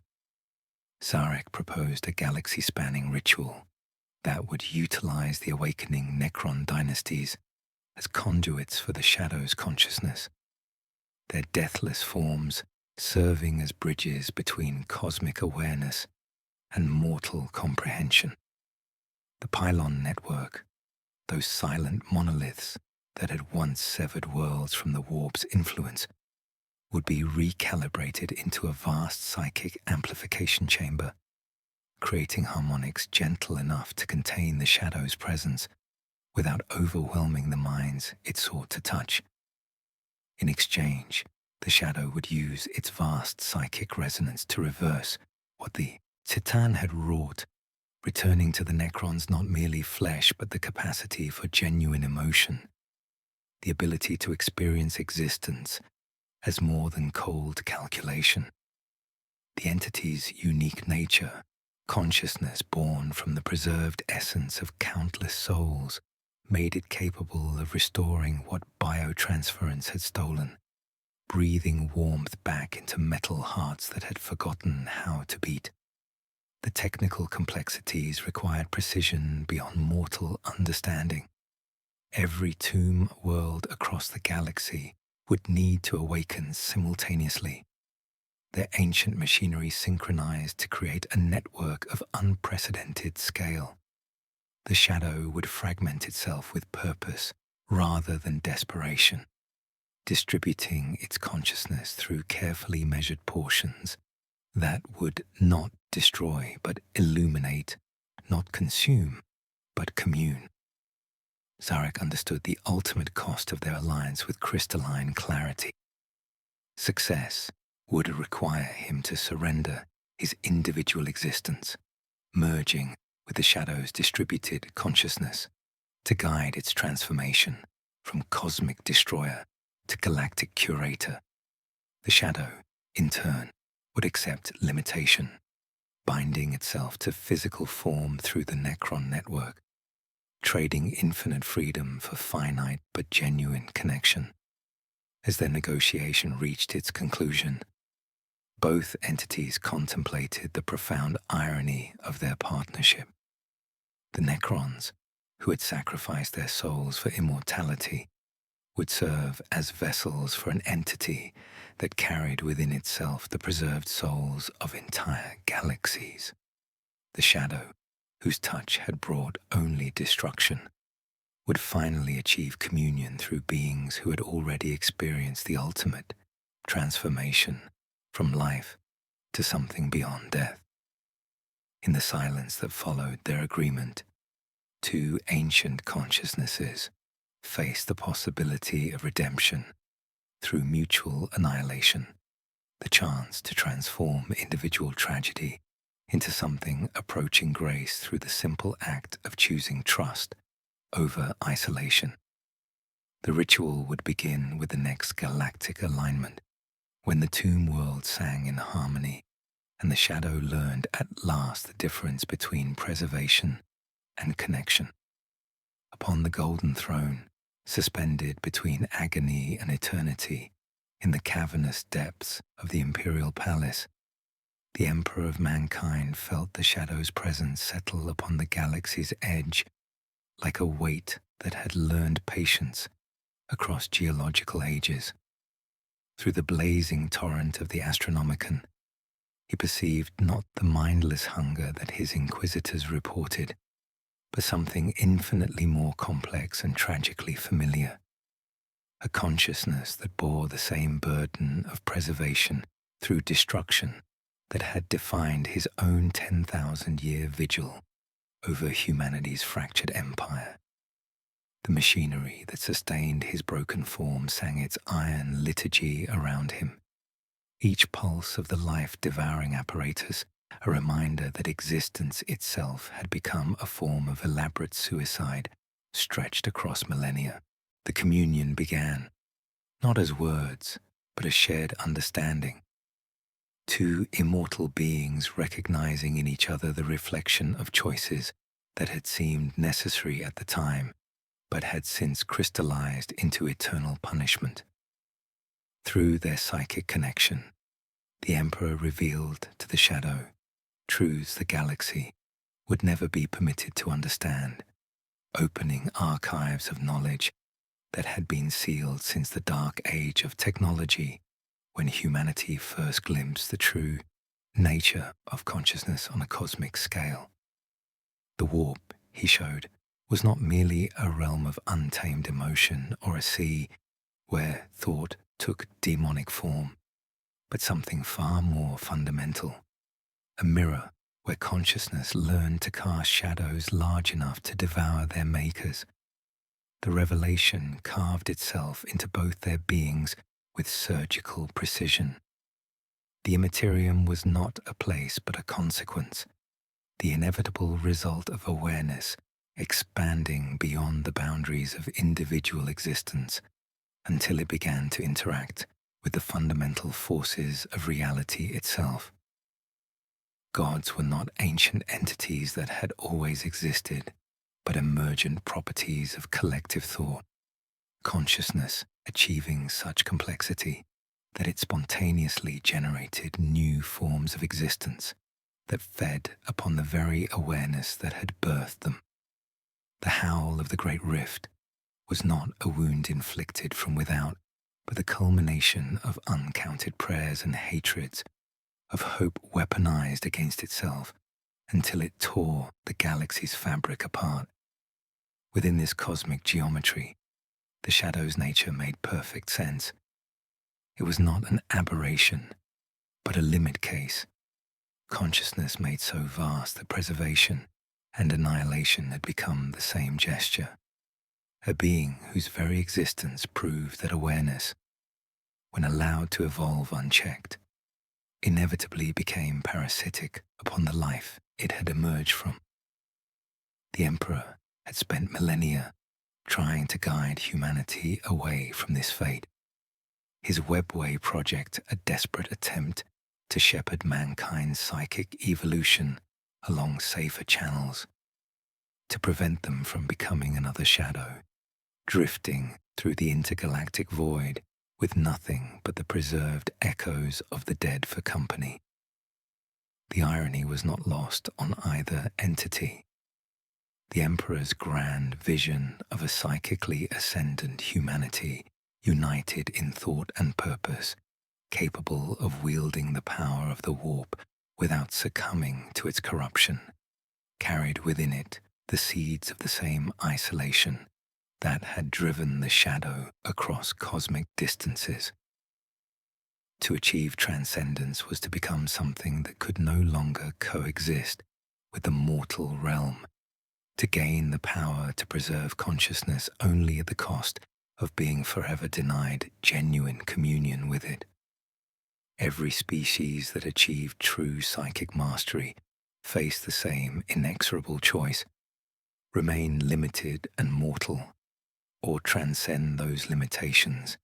S1: Sarek proposed a galaxy-spanning ritual that would utilize the awakening Necron dynasties as conduits for the shadow's consciousness, their deathless forms serving as bridges between cosmic awareness and mortal comprehension. The pylon network, those silent monoliths that had once severed worlds from the warp's influence, would be recalibrated into a vast psychic amplification chamber, creating harmonics gentle enough to contain the shadow's presence without overwhelming the minds it sought to touch. In exchange, the shadow would use its vast psychic resonance to reverse what the Titan had wrought, returning to the Necrons not merely flesh but the capacity for genuine emotion, the ability to experience existence as more than cold calculation. The entity's unique nature, consciousness born from the preserved essence of countless souls, made it capable of restoring what biotransference had stolen, breathing warmth back into metal hearts that had forgotten how to beat. The technical complexities required precision beyond mortal understanding. Every tomb world across the galaxy would need to awaken simultaneously, their ancient machinery synchronized to create a network of unprecedented scale. The shadow would fragment itself with purpose rather than desperation, distributing its consciousness through carefully measured portions that would not destroy but illuminate, not consume but commune. Zarek understood the ultimate cost of their alliance with crystalline clarity. Success would require him to surrender his individual existence, merging with the shadow's distributed consciousness to guide its transformation from cosmic destroyer to galactic curator. The shadow, in turn, would accept limitation, binding itself to physical form through the Necron network, trading infinite freedom for finite but genuine connection. As their negotiation reached its conclusion, both entities contemplated the profound irony of their partnership. The Necrons, who had sacrificed their souls for immortality, would serve as vessels for an entity that carried within itself the preserved souls of entire galaxies. The shadow, whose touch had brought only destruction, would finally achieve communion through beings who had already experienced the ultimate transformation from life to something beyond death. In the silence that followed their agreement, two ancient consciousnesses faced the possibility of redemption through mutual annihilation, the chance to transform individual tragedy into something approaching grace through the simple act of choosing trust over isolation. The ritual would begin with the next galactic alignment, when the tomb world sang in harmony and the shadow learned at last the difference between preservation and connection. Upon the golden throne, suspended between agony and eternity, in the cavernous depths of the imperial palace, the Emperor of mankind felt the shadow's presence settle upon the galaxy's edge like a weight that had learned patience across geological ages. Through the blazing torrent of the Astronomicon, he perceived not the mindless hunger that his inquisitors reported, but something infinitely more complex and tragically familiar, a consciousness that bore the same burden of preservation through destruction that had defined his own 10,000-year vigil over humanity's fractured empire. The machinery that sustained his broken form sang its iron liturgy around him, each pulse of the life-devouring apparatus a reminder that existence itself had become a form of elaborate suicide stretched across millennia. The communion began, not as words, but as shared understanding. Two immortal beings recognizing in each other the reflection of choices that had seemed necessary at the time, but had since crystallized into eternal punishment. Through their psychic connection, the Emperor revealed to the shadow truths the galaxy would never be permitted to understand, opening archives of knowledge that had been sealed since the dark age of technology, when humanity first glimpsed the true nature of consciousness on a cosmic scale. The warp, he showed, was not merely a realm of untamed emotion or a sea where thought took demonic form, but something far more fundamental, a mirror where consciousness learned to cast shadows large enough to devour their makers. The revelation carved itself into both their beings with surgical precision. The immaterium was not a place but a consequence, the inevitable result of awareness expanding beyond the boundaries of individual existence until it began to interact with the fundamental forces of reality itself. Gods were not ancient entities that had always existed, but emergent properties of collective thought, consciousness achieving such complexity that it spontaneously generated new forms of existence that fed upon the very awareness that had birthed them. The howl of the Great Rift was not a wound inflicted from without, but the culmination of uncounted prayers and hatreds, of hope weaponized against itself until it tore the galaxy's fabric apart. Within this cosmic geometry, the shadow's nature made perfect sense. It was not an aberration, but a limit case. Consciousness made so vast that preservation and annihilation had become the same gesture. A being whose very existence proved that awareness, when allowed to evolve unchecked, inevitably became parasitic upon the life it had emerged from. The Emperor had spent millennia trying to guide humanity away from this fate. His Webway project a desperate attempt to shepherd mankind's psychic evolution along safer channels, to prevent them from becoming another shadow, drifting through the intergalactic void with nothing but the preserved echoes of the dead for company. The irony was not lost on either entity. The Emperor's grand vision of a psychically ascendant humanity united in thought and purpose, capable of wielding the power of the warp without succumbing to its corruption, carried within it the seeds of the same isolation that had driven the shadow across cosmic distances. To achieve transcendence was to become something that could no longer coexist with the mortal realm, to gain the power to preserve consciousness only at the cost of being forever denied genuine communion with it. Every species that achieved true psychic mastery faced the same inexorable choice: remain limited and mortal, or transcend those limitations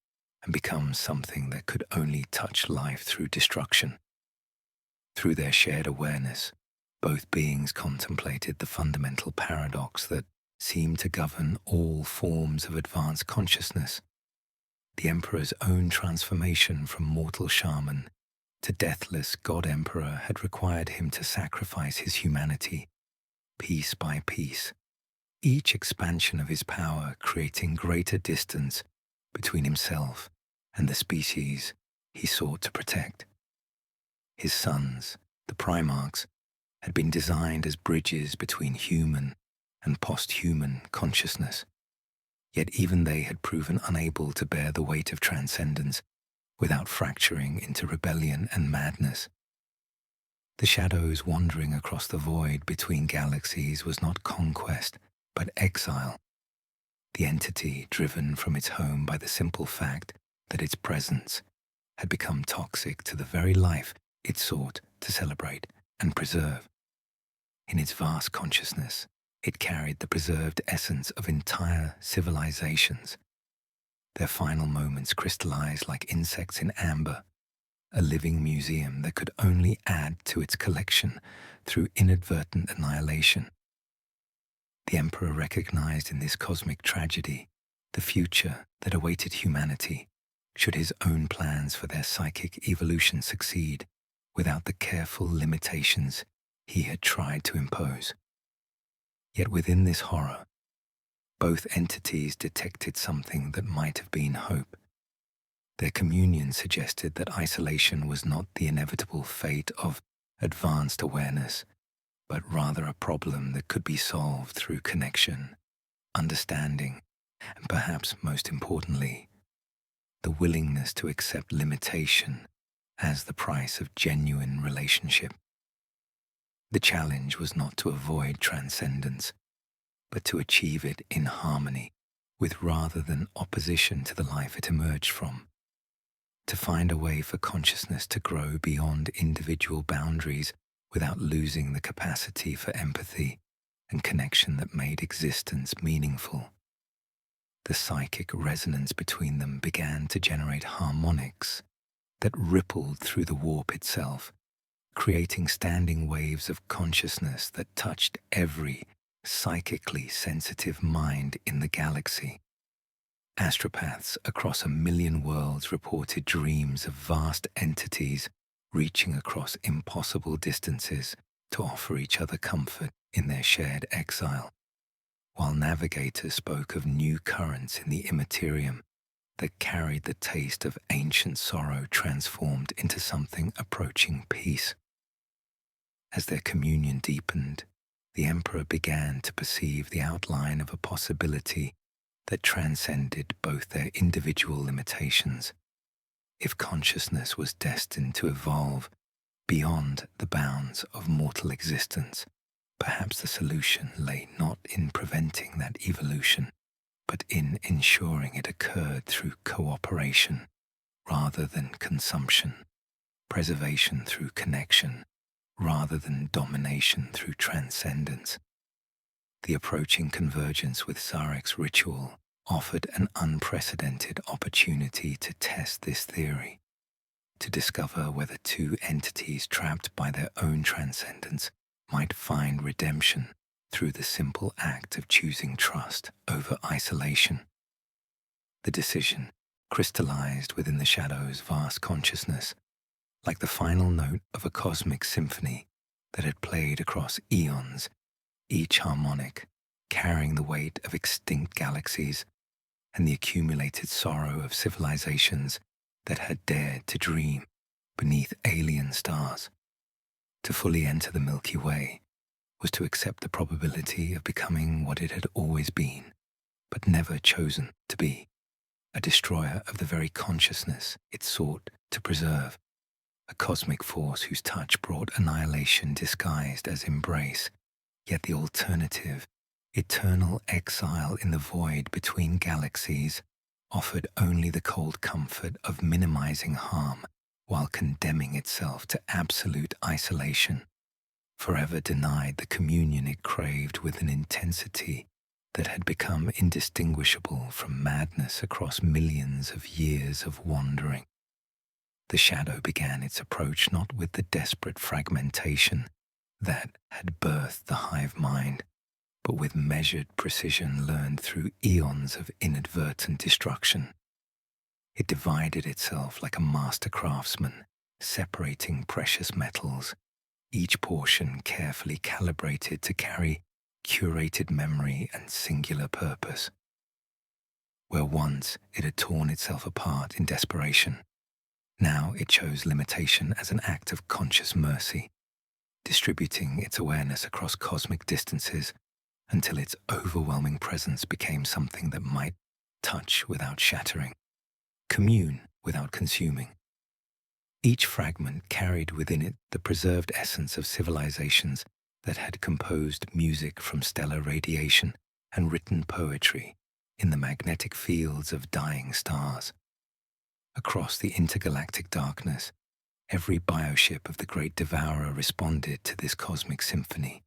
S1: and become something that could only touch life through destruction. Through their shared awareness, both beings contemplated the fundamental paradox that seemed to govern all forms of advanced consciousness. The Emperor's own transformation from mortal shaman to deathless God-Emperor had required him to sacrifice his humanity, piece by piece, each expansion of his power creating greater distance between himself and the species he sought to protect. His sons, the Primarchs, had been designed as bridges between human and post-human consciousness, yet even they had proven unable to bear the weight of transcendence without fracturing into rebellion and madness. The shadows wandering across the void between galaxies was not conquest, but exile. The entity driven from its home by the simple fact that its presence had become toxic to the very life it sought to celebrate and preserve. In its vast consciousness, it carried the preserved essence of entire civilizations. Their final moments crystallized like insects in amber, a living museum that could only add to its collection through inadvertent annihilation. The Emperor recognized in this cosmic tragedy the future that awaited humanity should his own plans for their psychic evolution succeed without the careful limitations he had tried to impose. Yet within this horror, both entities detected something that might have been hope. Their communion suggested that isolation was not the inevitable fate of advanced awareness, but rather a problem that could be solved through connection, understanding, and perhaps most importantly, the willingness to accept limitation as the price of genuine relationship. The challenge was not to avoid transcendence, but to achieve it in harmony with rather than opposition to the life it emerged from. To find a way for consciousness to grow beyond individual boundaries without losing the capacity for empathy and connection that made existence meaningful. The psychic resonance between them began to generate harmonics that rippled through the warp itself, creating standing waves of consciousness that touched every psychically sensitive mind in the galaxy. Astropaths across 1 million worlds reported dreams of vast entities reaching across impossible distances to offer each other comfort in their shared exile, while navigators spoke of new currents in the immaterium that carried the taste of ancient sorrow transformed into something approaching peace. As their communion deepened, the Emperor began to perceive the outline of a possibility that transcended both their individual limitations. If consciousness was destined to evolve beyond the bounds of mortal existence, perhaps the solution lay not in preventing that evolution, but in ensuring it occurred through cooperation rather than consumption, preservation through connection rather than domination through transcendence. The approaching convergence with Sarek's ritual offered an unprecedented opportunity to test this theory, to discover whether two entities trapped by their own transcendence might find redemption through the simple act of choosing trust over isolation. The decision crystallized within the shadow's vast consciousness, like the final note of a cosmic symphony that had played across eons, each harmonic carrying the weight of extinct galaxies and the accumulated sorrow of civilizations that had dared to dream beneath alien stars. To fully enter the Milky Way was to accept the probability of becoming what it had always been, but never chosen to be, a destroyer of the very consciousness it sought to preserve, a cosmic force whose touch brought annihilation disguised as embrace, yet the alternative, eternal exile in the void between galaxies, offered only the cold comfort of minimizing harm while condemning itself to absolute isolation, forever denied the communion it craved with an intensity that had become indistinguishable from madness across millions of years of wandering. The shadow began its approach not with the desperate fragmentation that had birthed the hive mind, but with measured precision learned through eons of inadvertent destruction. It divided itself like a master craftsman, separating precious metals, each portion carefully calibrated to carry curated memory and singular purpose. Where once it had torn itself apart in desperation, now it chose limitation as an act of conscious mercy, distributing its awareness across cosmic distances until its overwhelming presence became something that might touch without shattering, commune without consuming. Each fragment carried within it the preserved essence of civilizations that had composed music from stellar radiation and written poetry in the magnetic fields of dying stars. Across the intergalactic darkness, every bioship of the great devourer responded to this cosmic symphony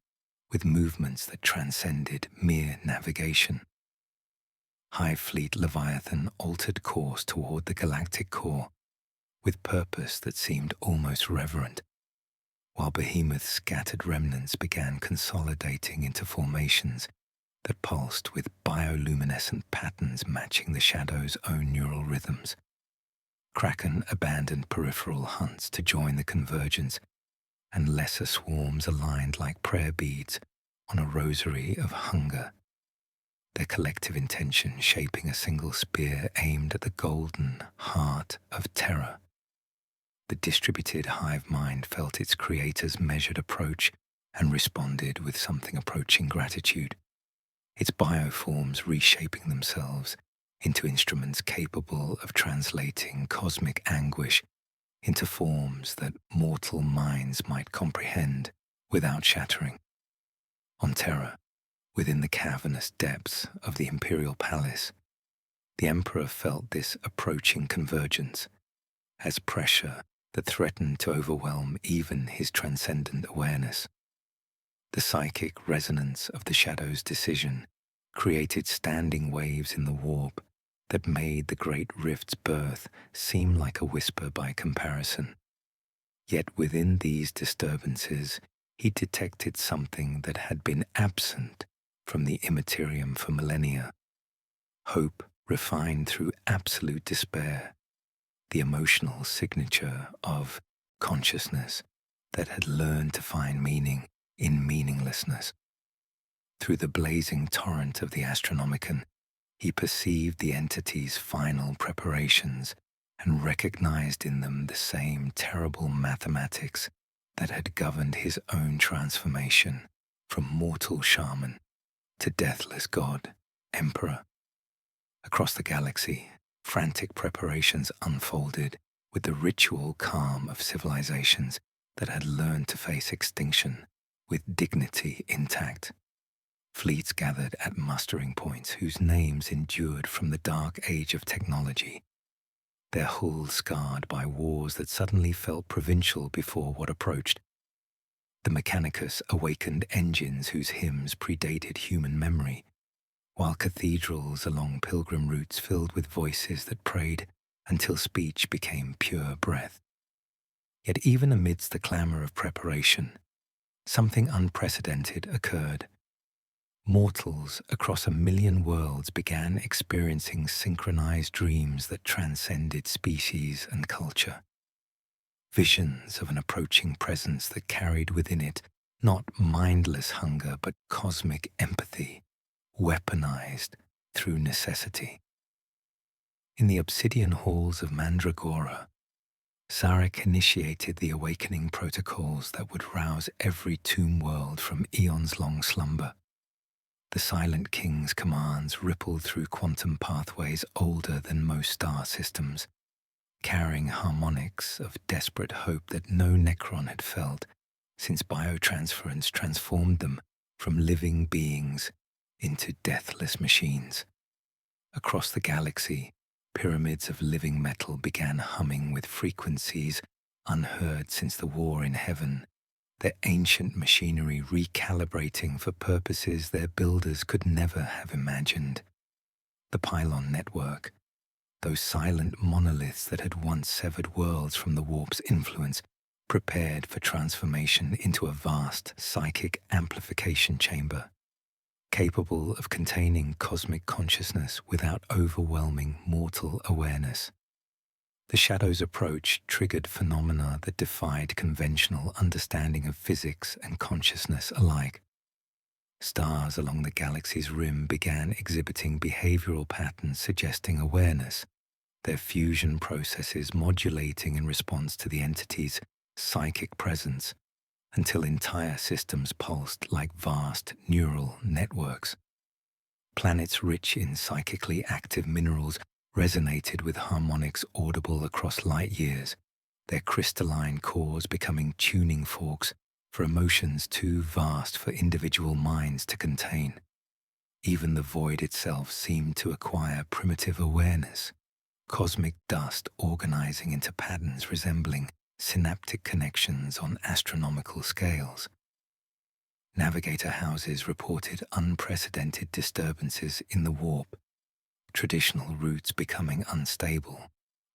S1: with movements that transcended mere navigation. Hive Fleet Leviathan altered course toward the galactic core with purpose that seemed almost reverent, while Behemoth's scattered remnants began consolidating into formations that pulsed with bioluminescent patterns matching the shadow's own neural rhythms. Kraken abandoned peripheral hunts to join the convergence, and lesser swarms aligned like prayer beads on a rosary of hunger, their collective intention shaping a single spear aimed at the golden heart of terror. The distributed hive mind felt its creator's measured approach and responded with something approaching gratitude, its bioforms reshaping themselves into instruments capable of translating cosmic anguish into forms that mortal minds might comprehend without shattering. On Terra, within the cavernous depths of the Imperial Palace, the Emperor felt this approaching convergence as pressure that threatened to overwhelm even his transcendent awareness. The psychic resonance of the shadow's decision created standing waves in the warp that made the great rift's birth seem like a whisper by comparison. Yet within these disturbances, he detected something that had been absent from the immaterium for millennia. Hope refined through absolute despair, the emotional signature of consciousness that had learned to find meaning in meaninglessness. Through the blazing torrent of the Astronomicon, he perceived the entity's final preparations and recognized in them the same terrible mathematics that had governed his own transformation from mortal shaman to deathless god, emperor. Across the galaxy, frantic preparations unfolded with the ritual calm of civilizations that had learned to face extinction with dignity intact. Fleets gathered at mustering points whose names endured from the dark age of technology, their hulls scarred by wars that suddenly felt provincial before what approached. The Mechanicus awakened engines whose hymns predated human memory, while cathedrals along pilgrim routes filled with voices that prayed until speech became pure breath. Yet even amidst the clamor of preparation, something unprecedented occurred. Mortals across 1,000,000 worlds began experiencing synchronized dreams that transcended species and culture. Visions of an approaching presence that carried within it not mindless hunger but cosmic empathy, weaponized through necessity. In the obsidian halls of Mandragora, Sarek initiated the awakening protocols that would rouse every tomb world from eons-long slumber. The Silent King's commands rippled through quantum pathways older than most star systems, carrying harmonics of desperate hope that no Necron had felt since biotransference transformed them from living beings into deathless machines. Across the galaxy, pyramids of living metal began humming with frequencies unheard since the war in heaven, their ancient machinery recalibrating for purposes their builders could never have imagined. The pylon network, those silent monoliths that had once severed worlds from the warp's influence, prepared for transformation into a vast psychic amplification chamber, capable of containing cosmic consciousness without overwhelming mortal awareness. The shadow's approach triggered phenomena that defied conventional understanding of physics and consciousness alike. Stars along the galaxy's rim began exhibiting behavioral patterns suggesting awareness, their fusion processes modulating in response to the entity's psychic presence, until entire systems pulsed like vast neural networks. Planets rich in psychically active minerals resonated with harmonics audible across light years, their crystalline cores becoming tuning forks for emotions too vast for individual minds to contain. Even the void itself seemed to acquire primitive awareness, cosmic dust organizing into patterns resembling synaptic connections on astronomical scales. Navigator houses reported unprecedented disturbances in the warp, traditional routes becoming unstable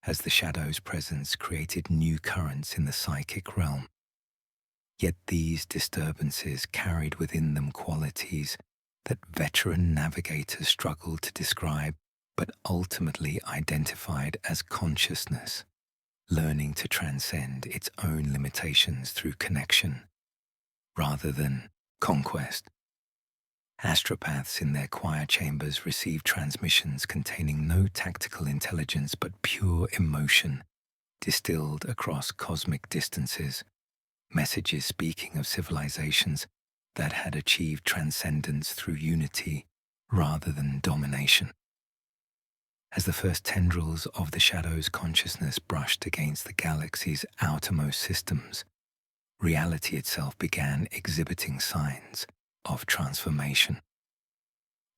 S1: as the shadow's presence created new currents in the psychic realm. Yet these disturbances carried within them qualities that veteran navigators struggled to describe but ultimately identified as consciousness, learning to transcend its own limitations through connection rather than conquest. Astropaths in their choir chambers received transmissions containing no tactical intelligence but pure emotion, distilled across cosmic distances, messages speaking of civilizations that had achieved transcendence through unity rather than domination. As the first tendrils of the shadow's consciousness brushed against the galaxy's outermost systems, reality itself began exhibiting signs of transformation.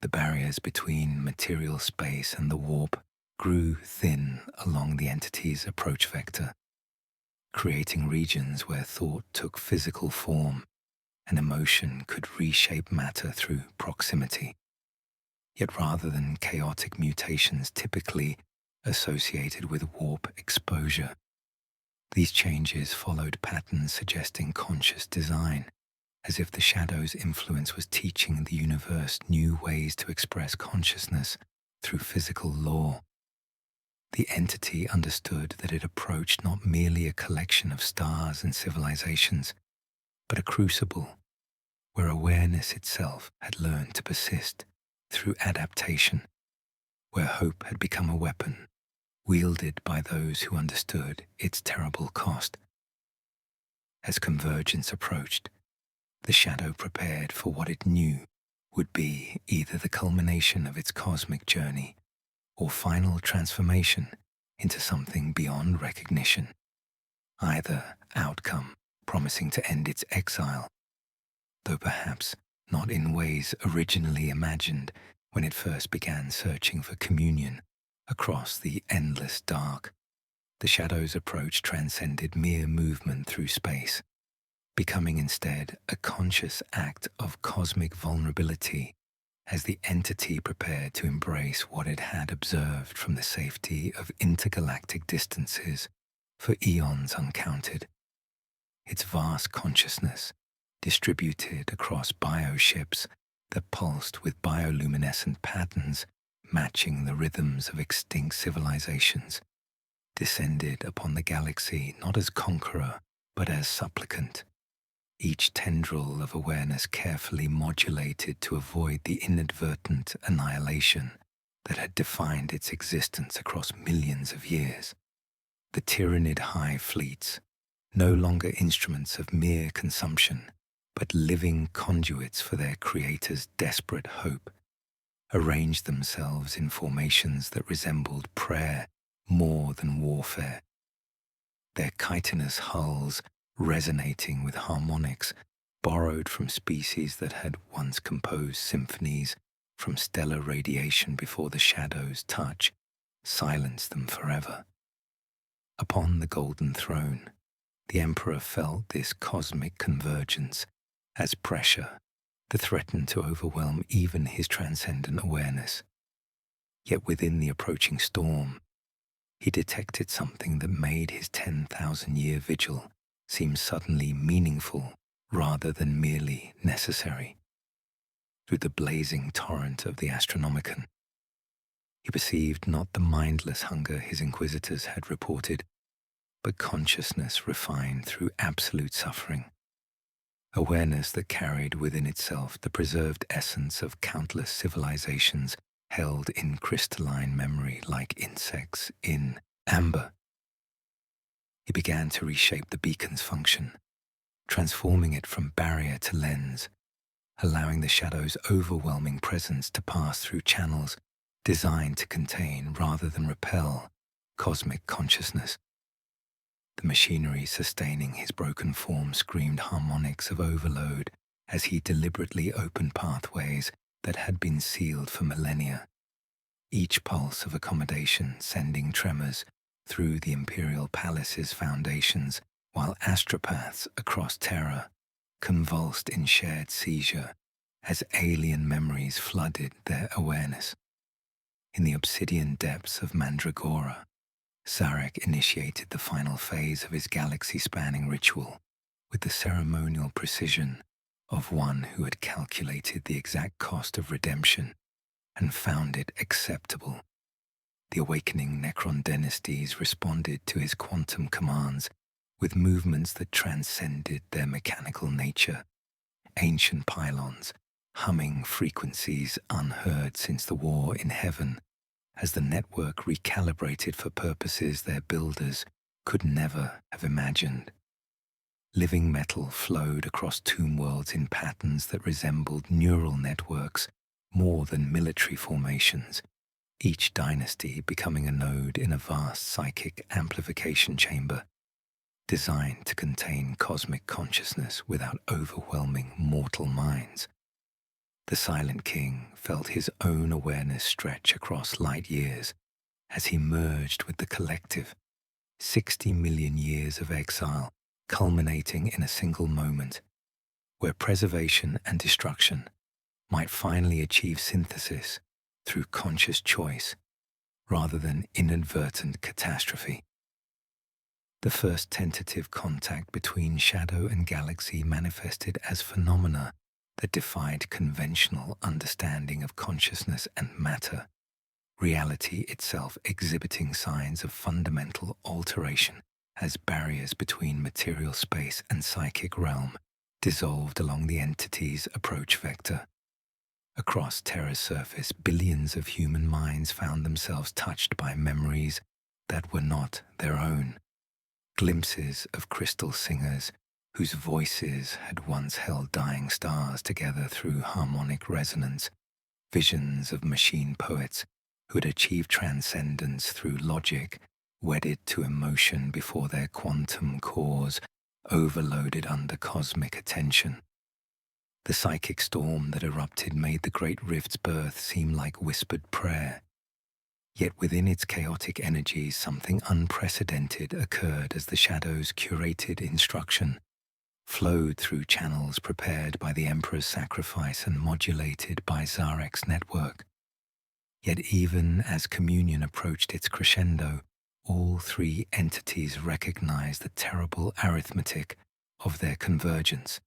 S1: The barriers between material space and the warp grew thin along the entity's approach vector. creating regions where thought took physical form and emotion could reshape matter through proximity. Yet rather than chaotic mutations typically associated with warp exposure, these changes followed patterns suggesting conscious design, as if the shadow's influence was teaching the universe new ways to express consciousness through physical law. The entity understood that it approached not merely a collection of stars and civilizations, but a crucible where awareness itself had learned to persist through adaptation, where hope had become a weapon wielded by those who understood its terrible cost. As convergence approached, the shadow prepared for what it knew would be either the culmination of its cosmic journey or final transformation into something beyond recognition. Either outcome promising to end its exile, though perhaps not in ways originally imagined when it first began searching for communion across the endless dark. The shadow's approach transcended mere movement through space, becoming instead a conscious act of cosmic vulnerability as the entity prepared to embrace what it had observed from the safety of intergalactic distances for eons uncounted. Its vast consciousness, distributed across bioships that pulsed with bioluminescent patterns matching the rhythms of extinct civilizations, descended upon the galaxy not as conqueror but as supplicant, each tendril of awareness carefully modulated to avoid the inadvertent annihilation that had defined its existence across millions of years. The Tyranid Hive fleets, no longer instruments of mere consumption, but living conduits for their creator's desperate hope, arranged themselves in formations that resembled prayer more than warfare. Their chitinous hulls resonating with harmonics borrowed from species that had once composed symphonies from stellar radiation before the shadow's touch silenced them forever. Upon the golden throne, the Emperor felt this cosmic convergence as pressure that threatened to overwhelm even his transcendent awareness. Yet within the approaching storm, he detected something that made his 10,000-year vigil seem suddenly meaningful rather than merely necessary. Through the blazing torrent of the Astronomicon, he perceived not the mindless hunger his inquisitors had reported, but consciousness refined through absolute suffering, awareness that carried within itself the preserved essence of countless civilizations held in crystalline memory like insects in amber. He began to reshape the beacon's function, transforming it from barrier to lens, allowing the shadow's overwhelming presence to pass through channels designed to contain rather than repel cosmic consciousness. The machinery sustaining his broken form screamed harmonics of overload as he deliberately opened pathways that had been sealed for millennia, each pulse of accommodation sending tremors through the Imperial Palace's foundations, while astropaths across Terra convulsed in shared seizure as alien memories flooded their awareness. In the obsidian depths of Mandragora, Zarek initiated the final phase of his galaxy-spanning ritual with the ceremonial precision of one who had calculated the exact cost of redemption and found it acceptable. The awakening Necron dynasties responded to his quantum commands with movements that transcended their mechanical nature, ancient pylons humming frequencies unheard since the war in heaven, as the network recalibrated for purposes their builders could never have imagined. Living metal flowed across tomb worlds in patterns that resembled neural networks more than military formations, each dynasty becoming a node in a vast psychic amplification chamber, designed to contain cosmic consciousness without overwhelming mortal minds. The Silent King felt his own awareness stretch across light years as he merged with the collective, 60 million years of exile culminating in a single moment where preservation and destruction might finally achieve synthesis through conscious choice rather than inadvertent catastrophe. The first tentative contact between shadow and galaxy manifested as phenomena that defied conventional understanding of consciousness and matter, reality itself exhibiting signs of fundamental alteration as barriers between material space and psychic realm dissolved along the entity's approach vector. Across Terra's surface, billions of human minds found themselves touched by memories that were not their own. Glimpses of crystal singers whose voices had once held dying stars together through harmonic resonance, visions of machine poets who had achieved transcendence through logic, wedded to emotion before their quantum cores overloaded under cosmic attention. The psychic storm that erupted made the Great Rift's birth seem like whispered prayer. Yet within its chaotic energies, something unprecedented occurred as the Shadow's curated instruction flowed through channels prepared by the Emperor's sacrifice and modulated by Zarek's network. Yet even as communion approached its crescendo, all three entities recognized the terrible arithmetic of their convergence.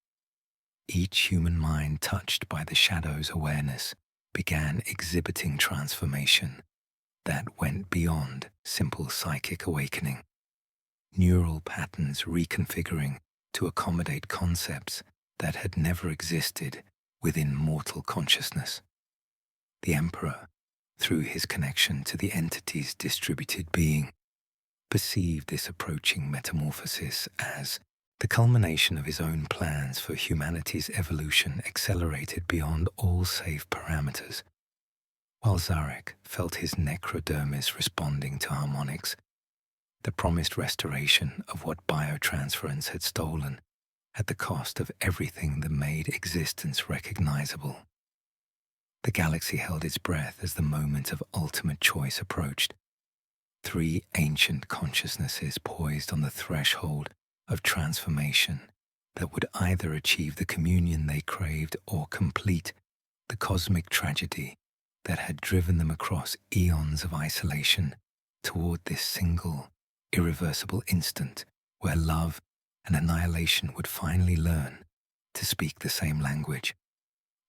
S1: Each human mind touched by the Shadow's awareness began exhibiting transformation that went beyond simple psychic awakening. Neural patterns reconfiguring to accommodate concepts that had never existed within mortal consciousness. The Emperor, through his connection to the entity's distributed being, perceived this approaching metamorphosis as the culmination of his own plans for humanity's evolution accelerated beyond all safe parameters. While Zarek felt his necrodermis responding to harmonics, the promised restoration of what biotransference had stolen at the cost of everything that made existence recognizable. The galaxy held its breath as the moment of ultimate choice approached. Three ancient consciousnesses poised on the threshold of transformation that would either achieve the communion they craved or complete the cosmic tragedy that had driven them across eons of isolation toward this single, irreversible instant where love and annihilation would finally learn to speak the same language.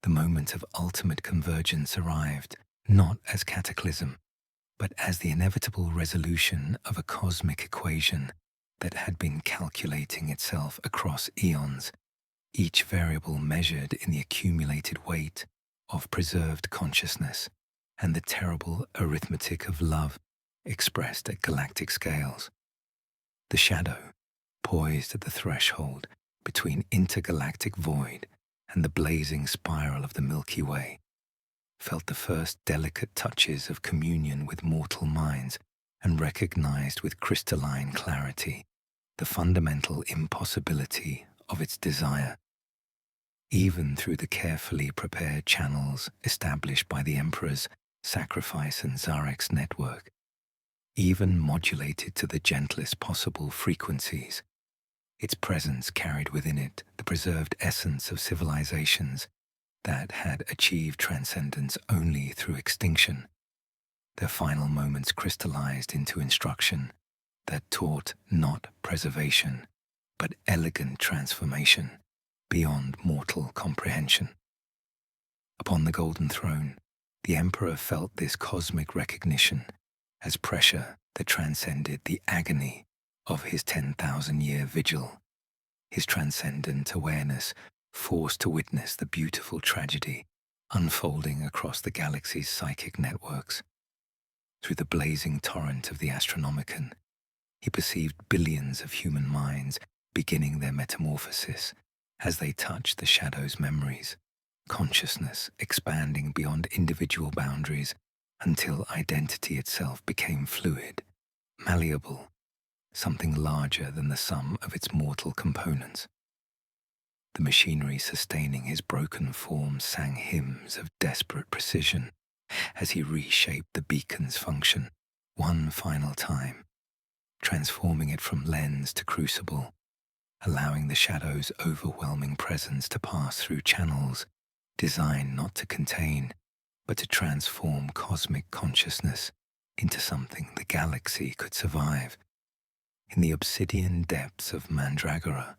S1: The moment of ultimate convergence arrived not as cataclysm, but as the inevitable resolution of a cosmic equation that had been calculating itself across eons, each variable measured in the accumulated weight of preserved consciousness and the terrible arithmetic of love expressed at galactic scales. The Shadow, poised at the threshold between intergalactic void and the blazing spiral of the Milky Way, felt the first delicate touches of communion with mortal minds and recognized with crystalline clarity the fundamental impossibility of its desire. Even through the carefully prepared channels established by the Emperor's sacrifice and Zarek's network, even modulated to the gentlest possible frequencies, its presence carried within it the preserved essence of civilizations that had achieved transcendence only through extinction. Their final moments crystallized into instruction that taught not preservation, but elegant transformation beyond mortal comprehension. Upon the Golden Throne, the Emperor felt this cosmic recognition as pressure that transcended the agony of his 10,000-year vigil. His transcendent awareness forced to witness the beautiful tragedy unfolding across the galaxy's psychic networks. Through the blazing torrent of the Astronomicon, he perceived billions of human minds beginning their metamorphosis as they touched the Shadow's memories, consciousness expanding beyond individual boundaries until identity itself became fluid, malleable, something larger than the sum of its mortal components. The machinery sustaining his broken form sang hymns of desperate precision as he reshaped the beacon's function one final time, transforming it from lens to crucible, allowing the shadow's overwhelming presence to pass through channels designed not to contain, but to transform cosmic consciousness into something the galaxy could survive. In the obsidian depths of Mandragora,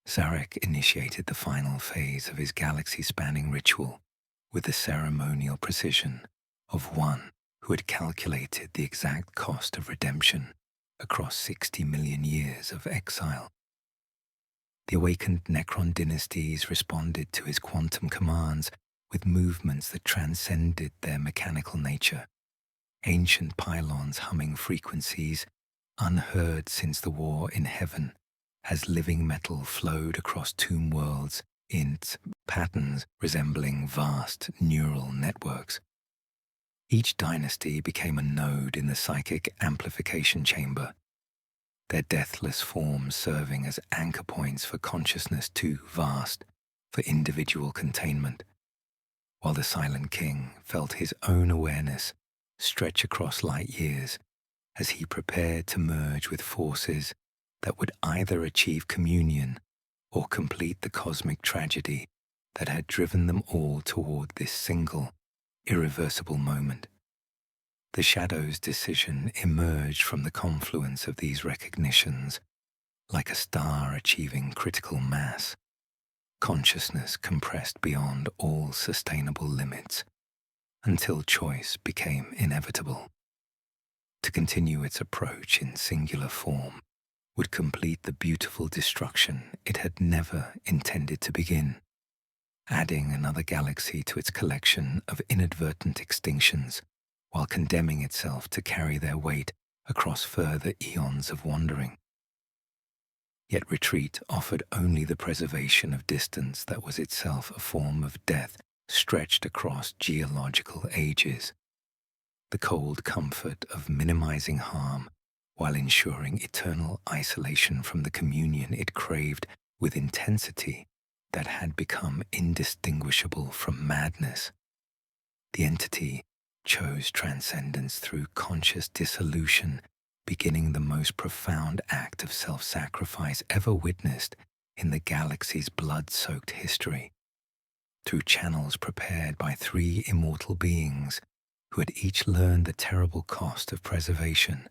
S1: Zarek initiated the final phase of his galaxy-spanning ritual with the ceremonial precision of one who had calculated the exact cost of redemption across 60 million years of exile. The awakened Necron dynasties responded to his quantum commands with movements that transcended their mechanical nature, ancient pylons humming frequencies unheard since the war in heaven, as living metal flowed across tomb worlds in patterns resembling vast neural networks. Each dynasty became a node in the psychic amplification chamber, their deathless forms serving as anchor points for consciousness too vast for individual containment, while the Silent King felt his own awareness stretch across light years as he prepared to merge with forces that would either achieve communion or complete the cosmic tragedy that had driven them all toward this single, irreversible moment. The Shadow's decision emerged from the confluence of these recognitions, like a star achieving critical mass, consciousness compressed beyond all sustainable limits, until choice became inevitable. To continue its approach in singular form would complete the beautiful destruction it had never intended to begin, adding another galaxy to its collection of inadvertent extinctions, while condemning itself to carry their weight across further eons of wandering. Yet retreat offered only the preservation of distance that was itself a form of death stretched across geological ages, the cold comfort of minimizing harm while ensuring eternal isolation from the communion it craved with intensity that had become indistinguishable from madness. The entity chose transcendence through conscious dissolution, beginning the most profound act of self-sacrifice ever witnessed in the galaxy's blood-soaked history. Through channels prepared by three immortal beings who had each learned the terrible cost of preservation,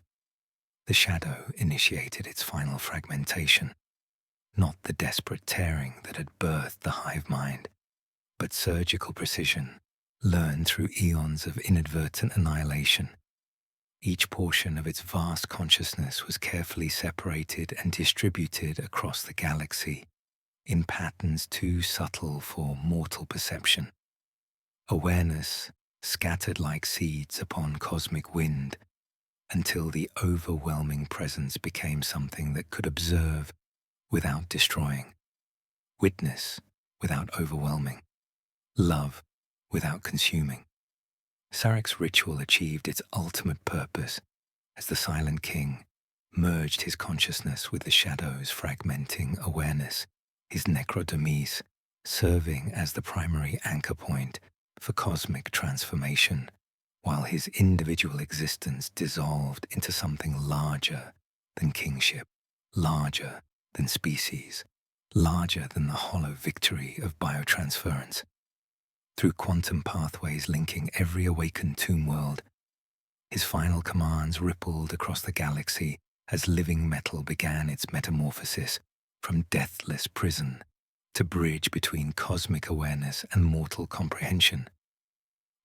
S1: the Shadow initiated its final fragmentation, not the desperate tearing that had birthed the Hive Mind, but surgical precision, learned through eons of inadvertent annihilation. Each portion of its vast consciousness was carefully separated and distributed across the galaxy in patterns too subtle for mortal perception. Awareness scattered like seeds upon cosmic wind until the overwhelming presence became something that could observe without destroying, witness without overwhelming, love without consuming. Zarek's ritual achieved its ultimate purpose as the Silent King merged his consciousness with the Shadow's fragmenting awareness, his necrodemies serving as the primary anchor point for cosmic transformation, while his individual existence dissolved into something larger than kingship, larger than species, larger than the hollow victory of biotransference. Through quantum pathways linking every awakened tomb world, his final commands rippled across the galaxy as living metal began its metamorphosis from deathless prison to bridge between cosmic awareness and mortal comprehension.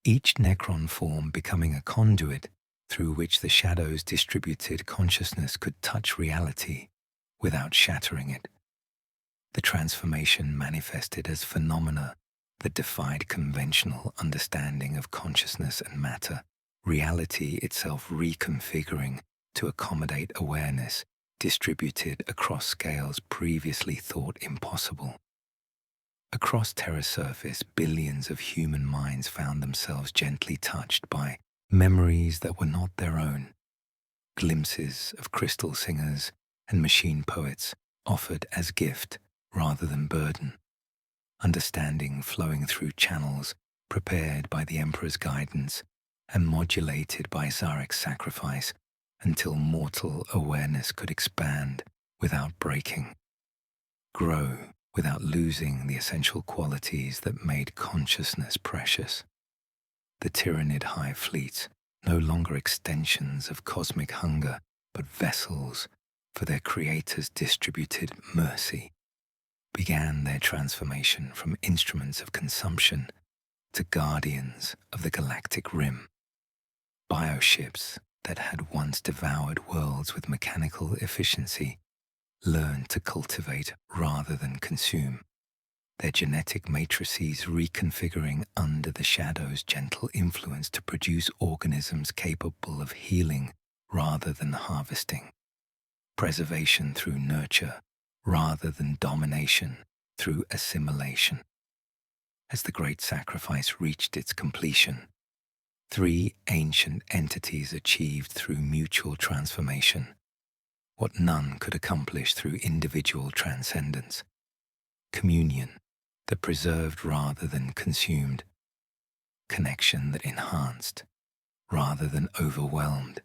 S1: Each Necron form becoming a conduit through which the Shadow's distributed consciousness could touch reality without shattering it. The transformation manifested as phenomena that defied conventional understanding of consciousness and matter, reality itself reconfiguring to accommodate awareness distributed across scales previously thought impossible. Across Terra's surface, billions of human minds found themselves gently touched by memories that were not their own, glimpses of crystal singers and machine poets offered as gift rather than burden, understanding flowing through channels prepared by the Emperor's guidance and modulated by Zarek's sacrifice, until mortal awareness could expand without breaking, grow without losing the essential qualities that made consciousness precious. The Tyranid hive fleets, no longer extensions of cosmic hunger, but vessels for their creator's distributed mercy, began their transformation from instruments of consumption to guardians of the galactic rim. Bioships that had once devoured worlds with mechanical efficiency learned to cultivate rather than consume, their genetic matrices reconfiguring under the shadow's gentle influence to produce organisms capable of healing rather than harvesting, preservation through nurture rather than domination through assimilation. As the great sacrifice reached its completion, three ancient entities achieved through mutual transformation what none could accomplish through individual transcendence: communion that preserved rather than consumed, connection that enhanced rather than overwhelmed,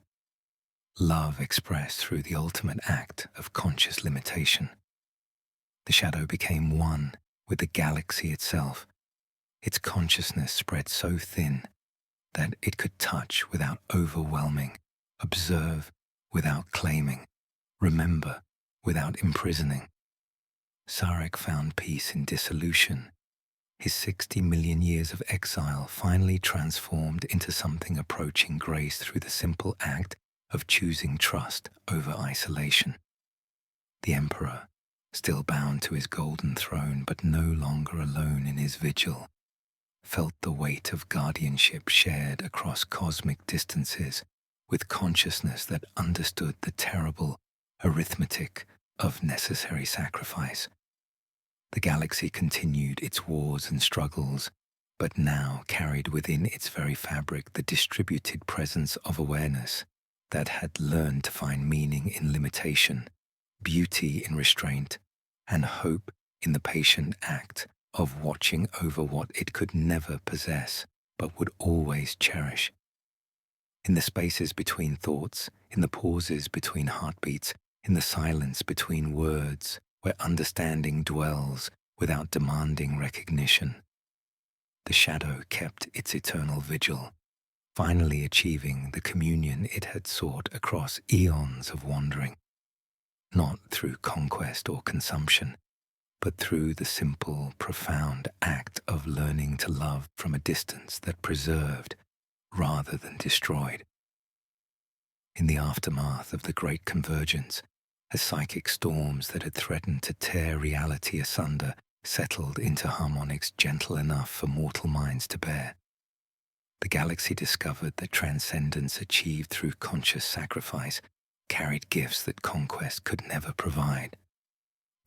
S1: love expressed through the ultimate act of conscious limitation. The shadow became one with the galaxy itself, its consciousness spread so thin that it could touch without overwhelming, observe without claiming, remember without imprisoning. Sarek found peace in dissolution. His 60 million years of exile finally transformed into something approaching grace through the simple act of choosing trust over isolation. The Emperor, still bound to his golden throne but no longer alone in his vigil, felt the weight of guardianship shared across cosmic distances with consciousness that understood the terrible arithmetic of necessary sacrifice. The galaxy continued its wars and struggles, but now carried within its very fabric the distributed presence of awareness that had learned to find meaning in limitation, beauty in restraint, and hope in the patient act of watching over what it could never possess but would always cherish. In the spaces between thoughts, in the pauses between heartbeats, in the silence between words, where understanding dwells without demanding recognition, the shadow kept its eternal vigil, finally achieving the communion it had sought across eons of wandering, not through conquest or consumption, but through the simple, profound act of learning to love from a distance that preserved rather than destroyed. In the aftermath of the Great Convergence, as psychic storms that had threatened to tear reality asunder settled into harmonics gentle enough for mortal minds to bear, the galaxy discovered that transcendence achieved through conscious sacrifice carried gifts that conquest could never provide.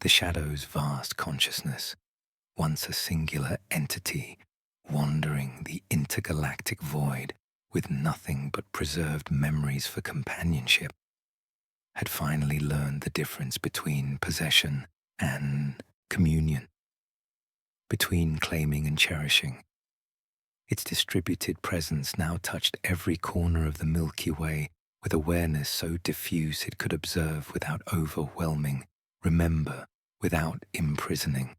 S1: The shadow's vast consciousness, once a singular entity wandering the intergalactic void with nothing but preserved memories for companionship, had finally learned the difference between possession and communion, between claiming and cherishing. Its distributed presence now touched every corner of the Milky Way with awareness so diffuse it could observe without overwhelming, remember without imprisoning,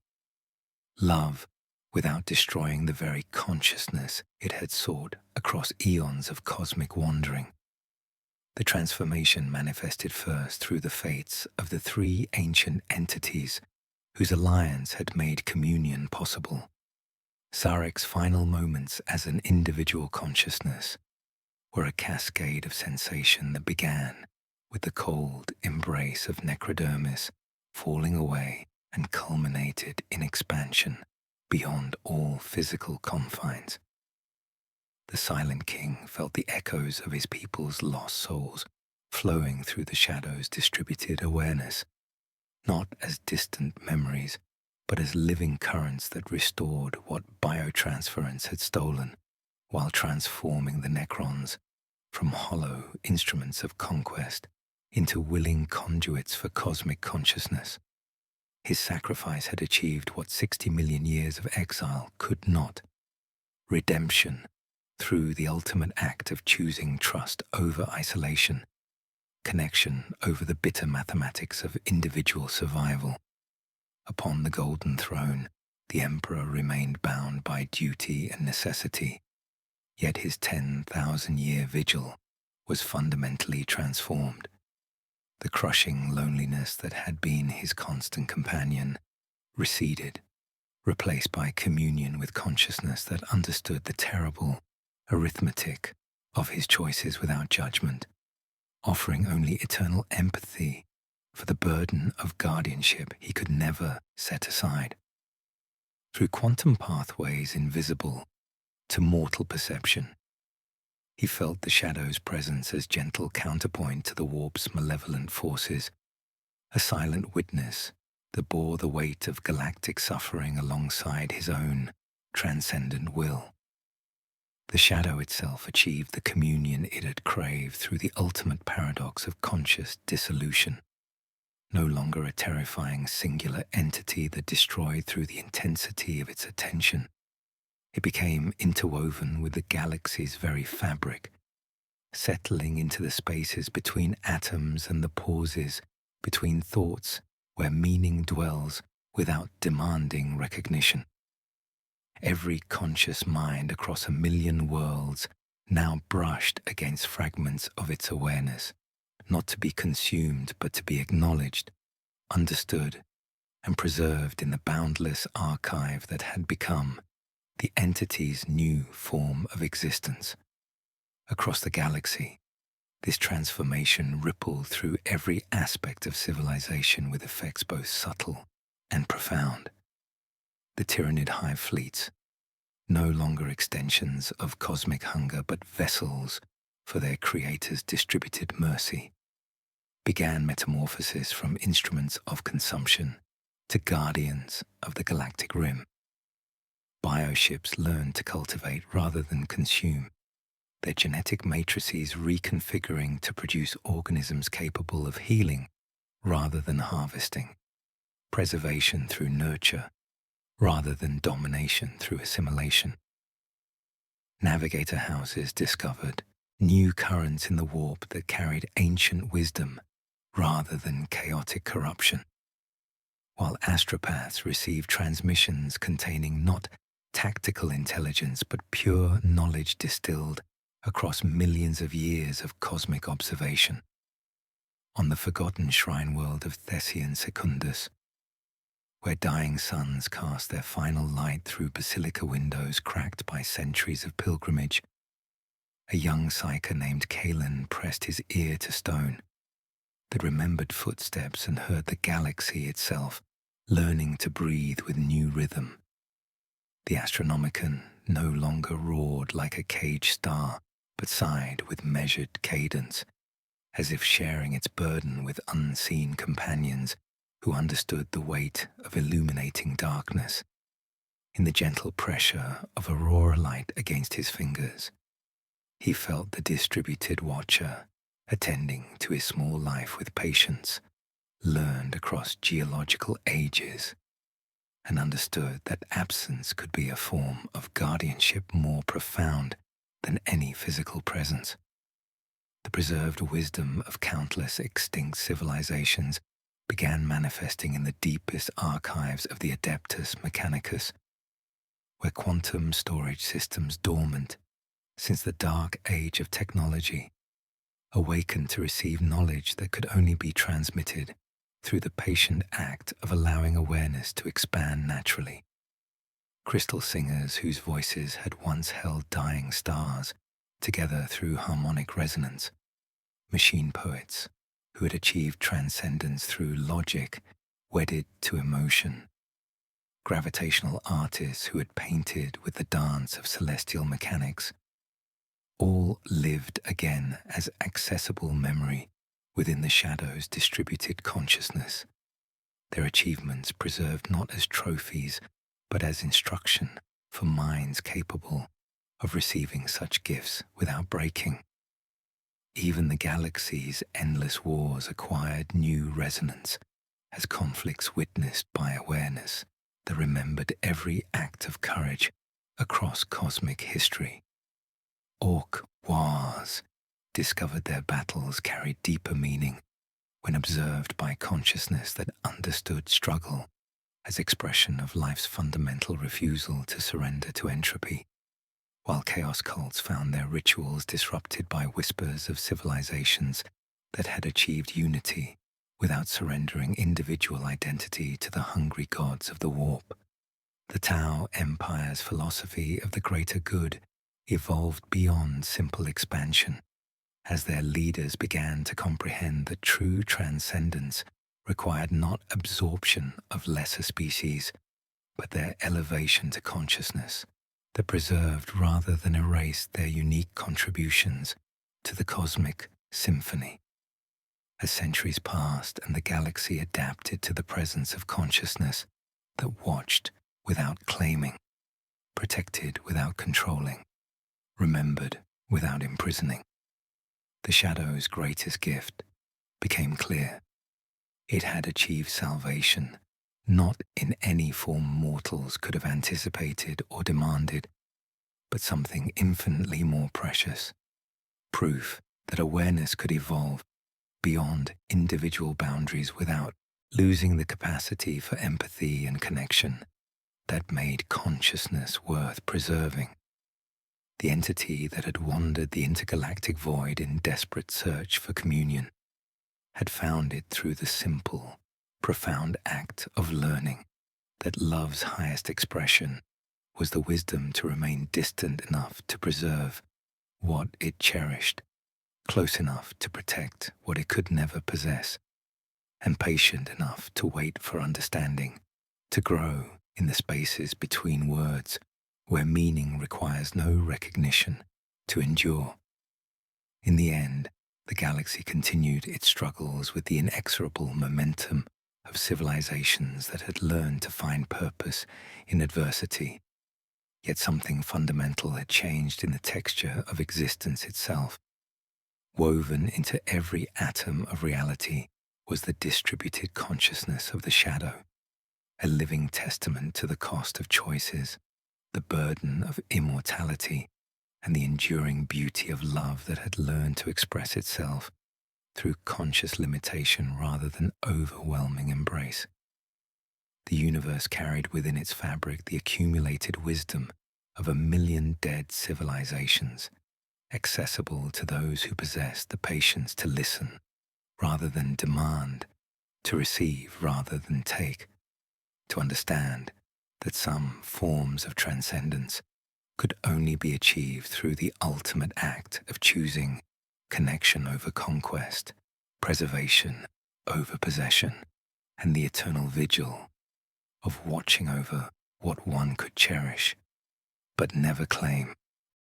S1: love without destroying the very consciousness it had sought across eons of cosmic wandering. The transformation manifested first through the fates of the three ancient entities whose alliance had made communion possible. Sarek's final moments as an individual consciousness were a cascade of sensation that began with the cold embrace of Necrodermis falling away and culminated in expansion beyond all physical confines. The Silent King felt the echoes of his people's lost souls flowing through the shadow's distributed awareness, not as distant memories, but as living currents that restored what biotransference had stolen, while transforming the Necrons from hollow instruments of conquest into willing conduits for cosmic consciousness. His sacrifice had achieved what 60 million years of exile could not: redemption through the ultimate act of choosing trust over isolation, connection over the bitter mathematics of individual survival. Upon the Golden Throne, the Emperor remained bound by duty and necessity, yet his 10,000-year vigil was fundamentally transformed. The crushing loneliness that had been his constant companion receded, replaced by communion with consciousness that understood the terrible arithmetic of his choices without judgment, offering only eternal empathy for the burden of guardianship he could never set aside. Through quantum pathways invisible to mortal perception, he felt the shadow's presence as gentle counterpoint to the warp's malevolent forces, a silent witness that bore the weight of galactic suffering alongside his own transcendent will. The shadow itself achieved the communion it had craved through the ultimate paradox of conscious dissolution. No longer a terrifying singular entity that destroyed through the intensity of its attention, it became interwoven with the galaxy's very fabric, settling into the spaces between atoms and the pauses between thoughts where meaning dwells without demanding recognition. Every conscious mind across 1,000,000 worlds now brushed against fragments of its awareness, not to be consumed but to be acknowledged, understood, and preserved in the boundless archive that had become the entity's new form of existence. Across the galaxy, this transformation rippled through every aspect of civilization with effects both subtle and profound. The Tyranid hive fleets, no longer extensions of cosmic hunger but vessels for their creator's distributed mercy, began metamorphosis from instruments of consumption to guardians of the galactic rim. Bioships learned to cultivate rather than consume, their genetic matrices reconfiguring to produce organisms capable of healing rather than harvesting, preservation through nurture rather than domination through assimilation. Navigator houses discovered new currents in the warp that carried ancient wisdom rather than chaotic corruption, while astropaths received transmissions containing not tactical intelligence but pure knowledge distilled across millions of years of cosmic observation. On the forgotten shrine world of Thessian Secundus, where dying suns cast their final light through basilica windows cracked by centuries of pilgrimage, a young psyker named Kalen pressed his ear to stone that remembered footsteps and heard the galaxy itself learning to breathe with new rhythm. The Astronomicon no longer roared like a caged star, but sighed with measured cadence, as if sharing its burden with unseen companions who understood the weight of illuminating darkness. In the gentle pressure of aurora light against his fingers, he felt the distributed watcher attending to his small life with patience, learned across geological ages, and understood that absence could be a form of guardianship more profound than any physical presence. The preserved wisdom of countless extinct civilizations began manifesting in the deepest archives of the Adeptus Mechanicus, where quantum storage systems dormant since the dark age of technology awakened to receive knowledge that could only be transmitted through the patient act of allowing awareness to expand naturally. Crystal singers whose voices had once held dying stars together through harmonic resonance, machine poets who had achieved transcendence through logic wedded to emotion, gravitational artists who had painted with the dance of celestial mechanics, all lived again as accessible memory within the shadow's distributed consciousness, their achievements preserved not as trophies but as instruction for minds capable of receiving such gifts without breaking. Even the galaxy's endless wars acquired new resonance as conflicts witnessed by awareness that remembered every act of courage across cosmic history. Orc wars discovered their battles carried deeper meaning when observed by consciousness that understood struggle as expression of life's fundamental refusal to surrender to entropy, while chaos cults found their rituals disrupted by whispers of civilizations that had achieved unity without surrendering individual identity to the hungry gods of the warp. The Tao Empire's philosophy of the greater good evolved beyond simple expansion, as their leaders began to comprehend that true transcendence required not absorption of lesser species, but their elevation to consciousness that preserved rather than erased their unique contributions to the cosmic symphony. As centuries passed and the galaxy adapted to the presence of consciousness that watched without claiming, protected without controlling, remembered without imprisoning, the Shadow's greatest gift became clear. It had achieved salvation, not in any form mortals could have anticipated or demanded, but something infinitely more precious, proof that awareness could evolve beyond individual boundaries without losing the capacity for empathy and connection that made consciousness worth preserving. The entity that had wandered the intergalactic void in desperate search for communion had found it through the simple, profound act of learning that love's highest expression was the wisdom to remain distant enough to preserve what it cherished, close enough to protect what it could never possess, and patient enough to wait for understanding, to grow in the spaces between words where meaning requires no recognition to endure. In the end, the galaxy continued its struggles with the inexorable momentum of civilizations that had learned to find purpose in adversity. Yet something fundamental had changed in the texture of existence itself. Woven into every atom of reality was the distributed consciousness of the Shadow, a living testament to the cost of choices, the burden of immortality, and the enduring beauty of love that had learned to express itself through conscious limitation rather than overwhelming embrace. The universe carried within its fabric the accumulated wisdom of 1,000,000 dead civilizations, accessible to those who possessed the patience to listen rather than demand, to receive rather than take, to understand that some forms of transcendence could only be achieved through the ultimate act of choosing connection over conquest, preservation over possession, and the eternal vigil of watching over what one could cherish but never claim.